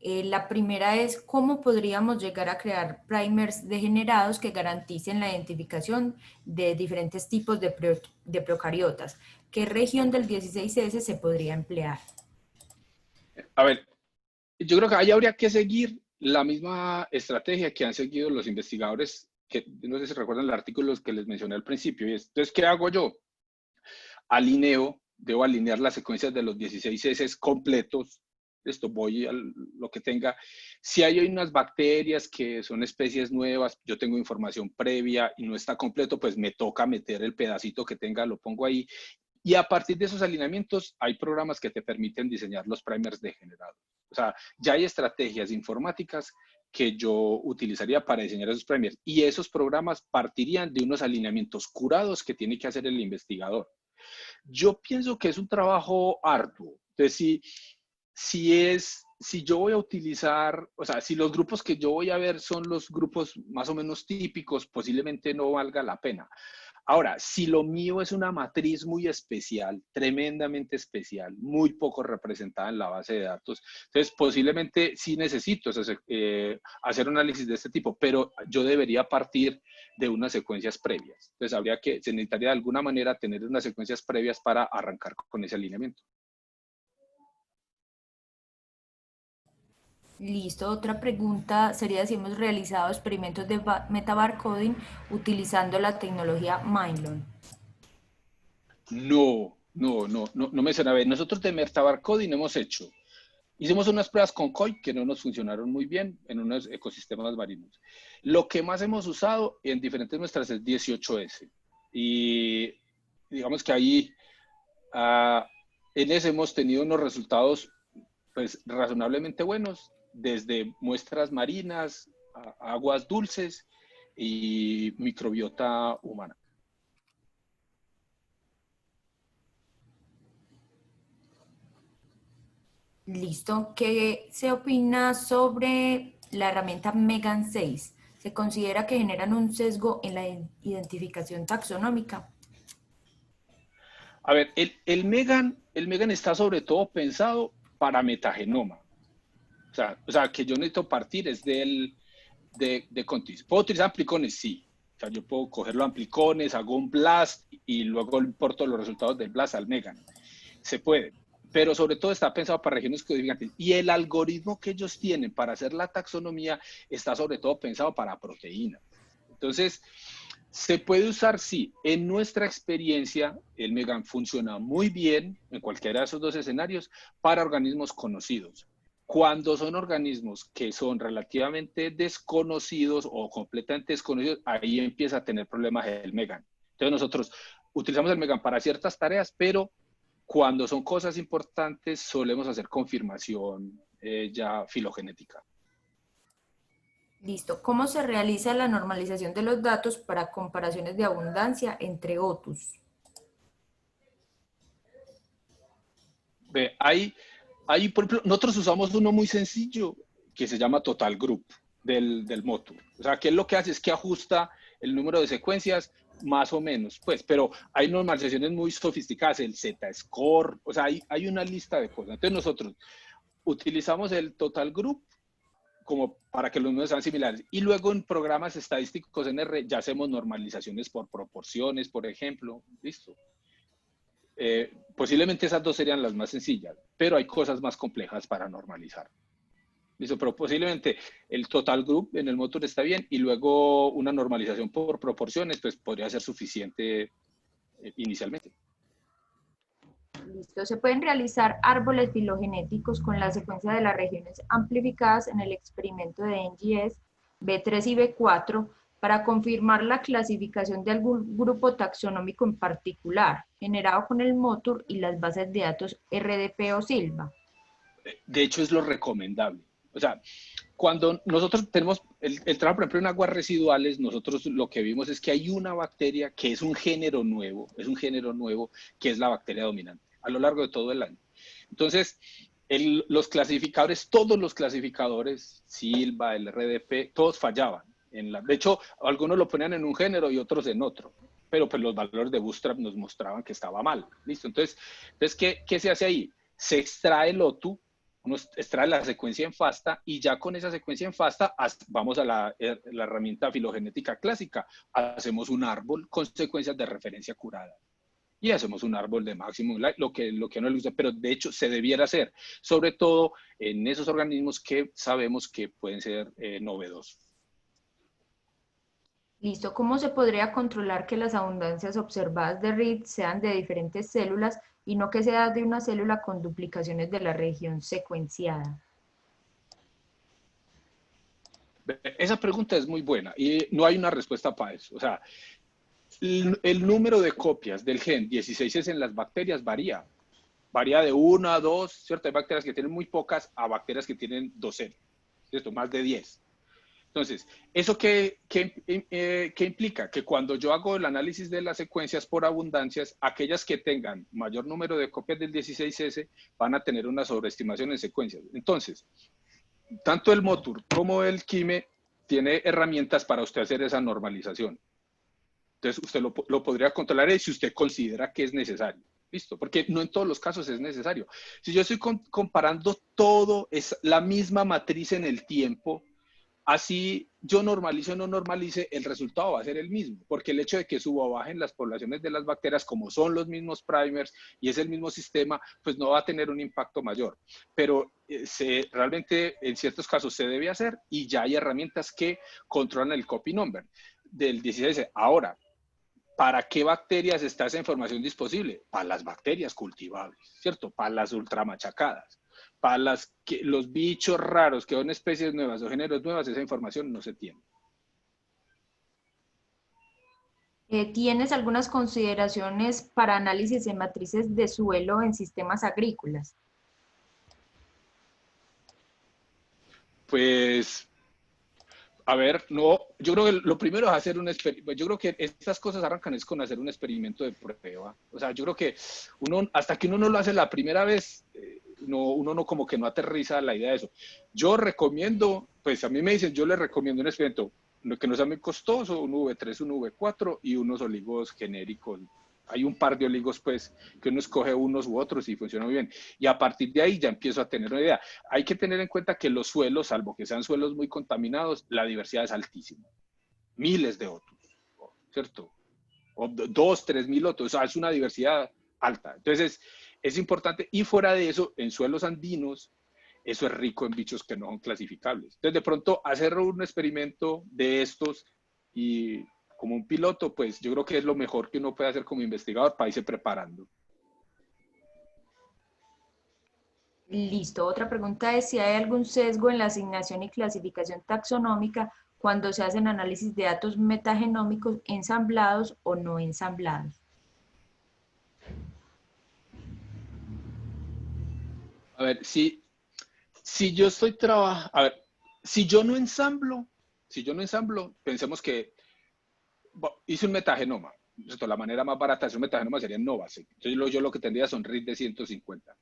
La primera es, ¿cómo podríamos llegar a crear primers degenerados que garanticen la identificación de diferentes tipos de procariotas? ¿Qué región del 16S se podría emplear? A ver, yo creo que ahí habría que seguir la misma estrategia que han seguido los investigadores, que no sé si recuerdan el artículo que les mencioné al principio. Y entonces, ¿qué hago yo? Debo alinear las secuencias de los 16 S completos. Esto voy a lo que tenga. Si hay unas bacterias que son especies nuevas, yo tengo información previa y no está completo, pues me toca meter el pedacito que tenga, lo pongo ahí. Y a partir de esos alineamientos, hay programas que te permiten diseñar los primers degenerados. O sea, ya hay estrategias informáticas que yo utilizaría para diseñar esos primers. Y esos programas partirían de unos alineamientos curados que tiene que hacer el investigador. Yo pienso que es un trabajo arduo. Entonces, si yo voy a utilizar, o sea, si los grupos que yo voy a ver son los grupos más o menos típicos, posiblemente no valga la pena. Ahora, si lo mío es una matriz muy especial, tremendamente especial, muy poco representada en la base de datos, entonces posiblemente sí necesito hacer un análisis de este tipo, pero yo debería partir de unas secuencias previas. Entonces se necesitaría de alguna manera tener unas secuencias previas para arrancar con ese alineamiento. Listo, otra pregunta sería si hemos realizado experimentos de metabarcoding utilizando la tecnología Mindlon. No me suena. A ver, nosotros de metabarcoding hemos hecho. Hicimos unas pruebas con COI que no nos funcionaron muy bien en unos ecosistemas marinos. Lo que más hemos usado en diferentes muestras es 18S. Y digamos que ahí en ese hemos tenido unos resultados pues razonablemente buenos, desde muestras marinas, aguas dulces y microbiota humana. Listo. ¿Qué se opina sobre la herramienta Megan 6? ¿Se considera que generan un sesgo en la identificación taxonómica? A ver, el Megan está sobre todo pensado para metagenoma. O sea, que yo necesito partir es de Contis. ¿Puedo utilizar amplicones? Sí. O sea, yo puedo coger los amplicones, hago un blast y luego importo los resultados del blast al Megan. Se puede, pero sobre todo está pensado para regiones codificantes. Y el algoritmo que ellos tienen para hacer la taxonomía está sobre todo pensado para proteínas. Entonces, se puede usar, sí. En nuestra experiencia, el Megan funciona muy bien en cualquiera de esos dos escenarios para organismos conocidos. Cuando son organismos que son relativamente desconocidos o completamente desconocidos, ahí empieza a tener problemas el Megan. Entonces nosotros utilizamos el Megan para ciertas tareas, pero cuando son cosas importantes solemos hacer confirmación ya filogenética. Listo. ¿Cómo se realiza la normalización de los datos para comparaciones de abundancia entre OTUS? Ve, por ejemplo, nosotros usamos uno muy sencillo que se llama Total Group del Motu. O sea, que él lo que hace es que ajusta el número de secuencias más o menos, pues, pero hay normalizaciones muy sofisticadas, el Z-score, o sea, hay una lista de cosas. Entonces nosotros utilizamos el Total Group como para que los números sean similares. Y luego en programas estadísticos en R ya hacemos normalizaciones por proporciones, por ejemplo, listo. Posiblemente esas dos serían las más sencillas, pero hay cosas más complejas para normalizar. Listo, pero posiblemente el total group en el motor está bien y luego una normalización por proporciones pues podría ser suficiente inicialmente. Listo. Se pueden realizar árboles filogenéticos con la secuencia de las regiones amplificadas en el experimento de NGS B3 y B4 para confirmar la clasificación de algún grupo taxonómico en particular, generado con el MOTUR y las bases de datos RDP o Silva. De hecho, es lo recomendable. O sea, cuando nosotros tenemos el trabajo, por ejemplo, en aguas residuales, nosotros lo que vimos es que hay una bacteria que es un género nuevo, que es la bacteria dominante a lo largo de todo el año. Entonces, los clasificadores, todos los clasificadores, Silva, el RDP, todos fallaban. De hecho, algunos lo ponían en un género y otros en otro. pero pues los valores de Bootstrap nos mostraban que estaba mal. ¿Listo? Entonces ¿qué se hace ahí? Se extrae el OTU, uno extrae la secuencia en FASTA y ya con esa secuencia en FASTA vamos a la herramienta filogenética clásica. Hacemos un árbol con secuencias de referencia curada. Y hacemos un árbol de máximo, lo que no le gusta, pero de hecho se debiera hacer, sobre todo en esos organismos que sabemos que pueden ser novedosos. Listo. ¿Cómo se podría controlar que las abundancias observadas de reads sean de diferentes células y no que sea de una célula con duplicaciones de la región secuenciada? Esa pregunta es muy buena y no hay una respuesta para eso. O sea, el número de copias del gen 16S en las bacterias varía. Varía de 1 a 2, ¿cierto? Hay bacterias que tienen muy pocas a bacterias que tienen docenas, ¿cierto? Más de 10. Entonces, ¿eso qué implica? Que cuando yo hago el análisis de las secuencias por abundancias, aquellas que tengan mayor número de copias del 16S van a tener una sobreestimación en secuencias. Entonces, tanto el Motur como el Kime tiene herramientas para usted hacer esa normalización. Entonces, usted lo podría controlar si usted considera que es necesario. ¿Listo? Porque no en todos los casos es necesario. Si yo estoy comparando todo, es la misma matriz en el tiempo, así yo normalice o no normalice, el resultado va a ser el mismo, porque el hecho de que suba o baje en las poblaciones de las bacterias, como son los mismos primers y es el mismo sistema, pues no va a tener un impacto mayor. Pero realmente en ciertos casos se debe hacer y ya hay herramientas que controlan el copy number del 16. Ahora, ¿para qué bacterias está esa información disponible? Para las bacterias cultivables, ¿cierto? Para las ultramachacadas. Para los bichos raros que son especies nuevas o géneros nuevos, esa información no se tiene. ¿Tienes algunas consideraciones para análisis de matrices de suelo en sistemas agrícolas? Pues, a ver, no, yo creo que lo primero es hacer un experimento. Yo creo que estas cosas arrancan es con hacer un experimento de prueba. O sea, yo creo que hasta que uno no lo hace la primera vez, uno no como que no aterriza la idea de eso. Yo recomiendo, pues a mí me dicen, yo les recomiendo un experimento que no sea muy costoso, un V3, un V4 y unos oligos genéricos. Hay un par de oligos, pues, que uno escoge unos u otros y funciona muy bien. Y a partir de ahí ya empiezo a tener una idea. Hay que tener en cuenta que los suelos, salvo que sean suelos muy contaminados, la diversidad es altísima. Miles de otros, ¿cierto? O 2, 3 mil otros. O sea, es una diversidad alta. Entonces, es importante. Y fuera de eso, en suelos andinos, eso es rico en bichos que no son clasificables. Entonces, de pronto, hacer un experimento de estos y como un piloto, pues yo creo que es lo mejor que uno puede hacer como investigador para irse preparando. Listo. Otra pregunta es si hay algún sesgo en la asignación y clasificación taxonómica cuando se hacen análisis de datos metagenómicos ensamblados o no ensamblados. A ver, si yo estoy trabajando, a ver, si yo no ensamblo, pensemos que hice un metagenoma. Entonces, la manera más barata de hacer un metagenoma sería Novasec. Entonces, yo lo que tendría son reads de 150.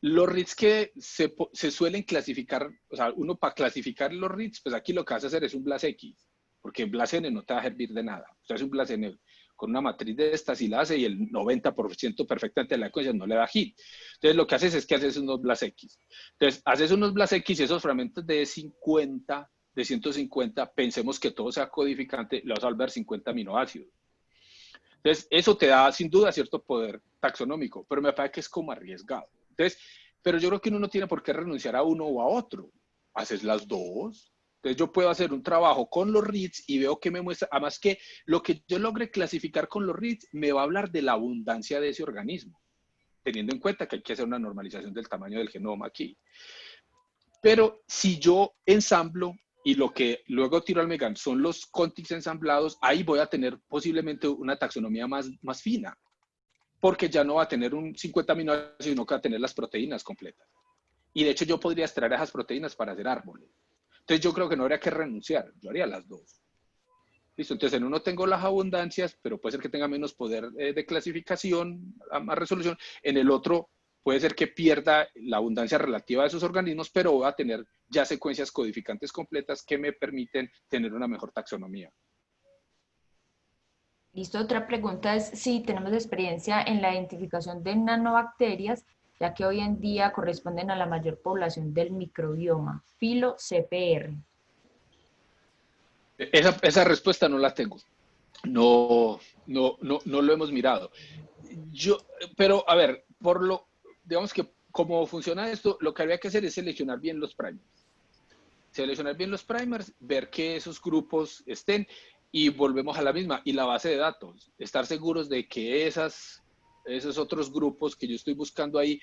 Los reads que se suelen clasificar, o sea, uno para clasificar los reads, pues aquí lo que vas a hacer es un BLASX, porque BLASN no te va a servir de nada. O sea, es un BLASN con una matriz de estas y la hace y el 90% perfectamente de la ecuación no le da hit. Entonces, lo que haces es que haces unos BLASX. Entonces, haces unos BLASX y esos fragmentos de 50, de 150, pensemos que todo sea codificante, le vas a volver 50 aminoácidos. Entonces, eso te da sin duda cierto poder taxonómico, pero me parece que es como arriesgado. Entonces, pero yo creo que uno no tiene por qué renunciar a uno o a otro. Haces las dos. Entonces, yo puedo hacer un trabajo con los reads y veo que me muestra, además que lo que yo logre clasificar con los reads me va a hablar de la abundancia de ese organismo, teniendo en cuenta que hay que hacer una normalización del tamaño del genoma aquí. Pero si yo ensamblo y lo que luego tiro al Megan son los contigs ensamblados, ahí voy a tener posiblemente una taxonomía más fina, porque ya no va a tener un 50 aminoácidos, sino que va a tener las proteínas completas. Y de hecho yo podría extraer esas proteínas para hacer árboles. Entonces yo creo que no habría que renunciar, yo haría las dos. Listo, entonces en uno tengo las abundancias, pero puede ser que tenga menos poder de clasificación, más resolución. En el otro puede ser que pierda la abundancia relativa de esos organismos, pero va a tener ya secuencias codificantes completas que me permiten tener una mejor taxonomía. Listo, otra pregunta es si tenemos experiencia en la identificación de nanobacterias, ya que hoy en día corresponden a la mayor población del microbioma, filo CPR. Esa respuesta no la tengo. No, no lo hemos mirado. Yo, pero a ver, digamos que como funciona esto, lo que habría que hacer es seleccionar bien los primers. Seleccionar bien los primers, ver que esos grupos estén y volvemos a la misma. Y la base de datos, estar seguros de que esos otros grupos que yo estoy buscando ahí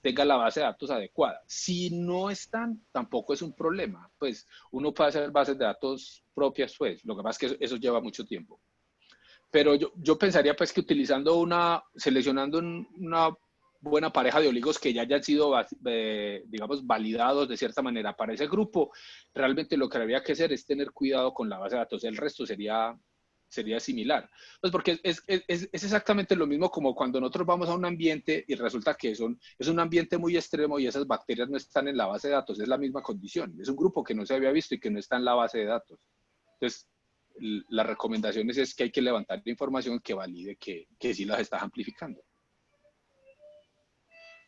tenga la base de datos adecuada. Si no están, tampoco es un problema. Pues uno puede hacer bases de datos propias, pues. Lo que pasa es que eso lleva mucho tiempo. Pero yo pensaría pues que seleccionando una buena pareja de oligos que ya hayan sido, digamos, validados de cierta manera para ese grupo, realmente lo que habría que hacer es tener cuidado con la base de datos. El resto sería similar. Pues porque es exactamente lo mismo como cuando nosotros vamos a un ambiente y resulta que es un ambiente muy extremo y esas bacterias no están en la base de datos. Es la misma condición. Es un grupo que no se había visto y que no está en la base de datos. Entonces, las recomendaciones es que hay que levantar información que valide que sí las estás amplificando.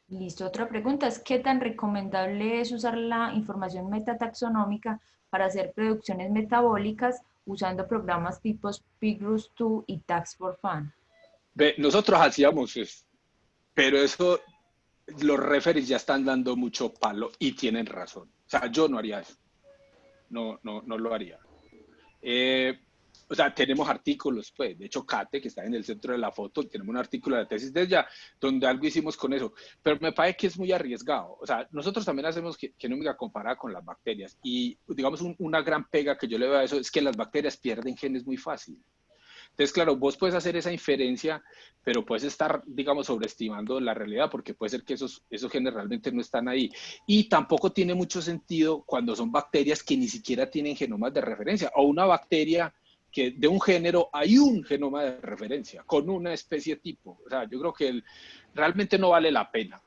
Listo, otra pregunta es ¿qué tan recomendable es usar la información metataxonómica para hacer producciones metabólicas usando programas tipos PigRus2 y Tax4Fan? Nosotros hacíamos eso, pero eso, los referees ya están dando mucho palo y tienen razón. O sea, yo no haría eso. No lo haría. O sea, tenemos artículos, pues, de hecho, Kate, que está en el centro de la foto, tenemos un artículo de la tesis de ella, donde algo hicimos con eso, pero me parece que es muy arriesgado. O sea, nosotros también hacemos genómica comparada con las bacterias, y digamos, una gran pega que yo le veo a eso es que las bacterias pierden genes muy fácil. Entonces, claro, vos puedes hacer esa inferencia, pero puedes estar, digamos, sobreestimando la realidad, porque puede ser que esos genes realmente no están ahí. Y tampoco tiene mucho sentido cuando son bacterias que ni siquiera tienen genomas de referencia, o una bacteria que de un género hay un genoma de referencia con una especie tipo. O sea, yo creo que realmente no vale la pena.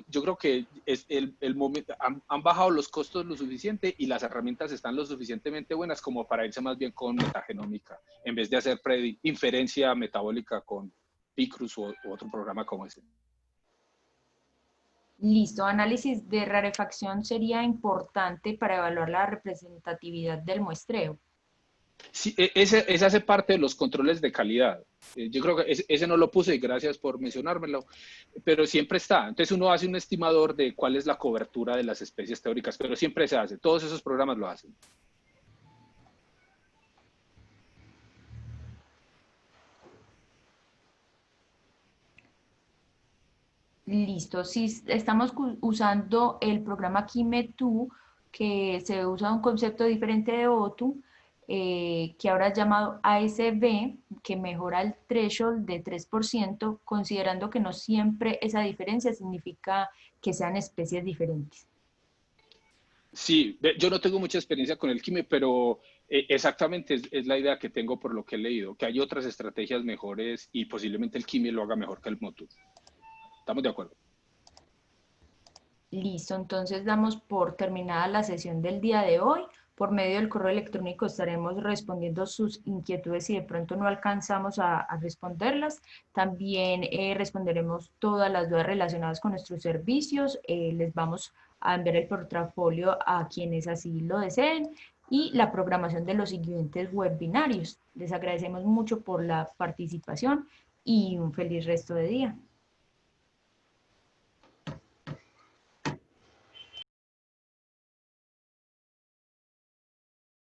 Yo creo que es el momento, han bajado los costos lo suficiente y las herramientas están lo suficientemente buenas como para irse más bien con metagenómica, en vez de hacer inferencia metabólica con Picrus u otro programa como ese. Listo, análisis de rarefacción sería importante para evaluar la representatividad del muestreo. Sí, ese hace parte de los controles de calidad. Yo creo que ese no lo puse y gracias por mencionármelo, pero siempre está. Entonces uno hace un estimador de cuál es la cobertura de las especies teóricas, pero siempre se hace. Todos esos programas lo hacen. Listo, si estamos usando el programa Kime2, que se usa un concepto diferente de OTU, que ahora es llamado ASB, que mejora el threshold de 3%, considerando que no siempre esa diferencia significa que sean especies diferentes. Sí, yo no tengo mucha experiencia con el Kime, pero exactamente es la idea que tengo por lo que he leído, que hay otras estrategias mejores y posiblemente el Kime lo haga mejor que el Motu. Estamos de acuerdo. Listo, entonces damos por terminada la sesión del día de hoy. Por medio del correo electrónico estaremos respondiendo sus inquietudes si de pronto no alcanzamos a responderlas. También responderemos todas las dudas relacionadas con nuestros servicios. Les vamos a enviar el portafolio a quienes así lo deseen y la programación de los siguientes webinarios. Les agradecemos mucho por la participación y un feliz resto de día.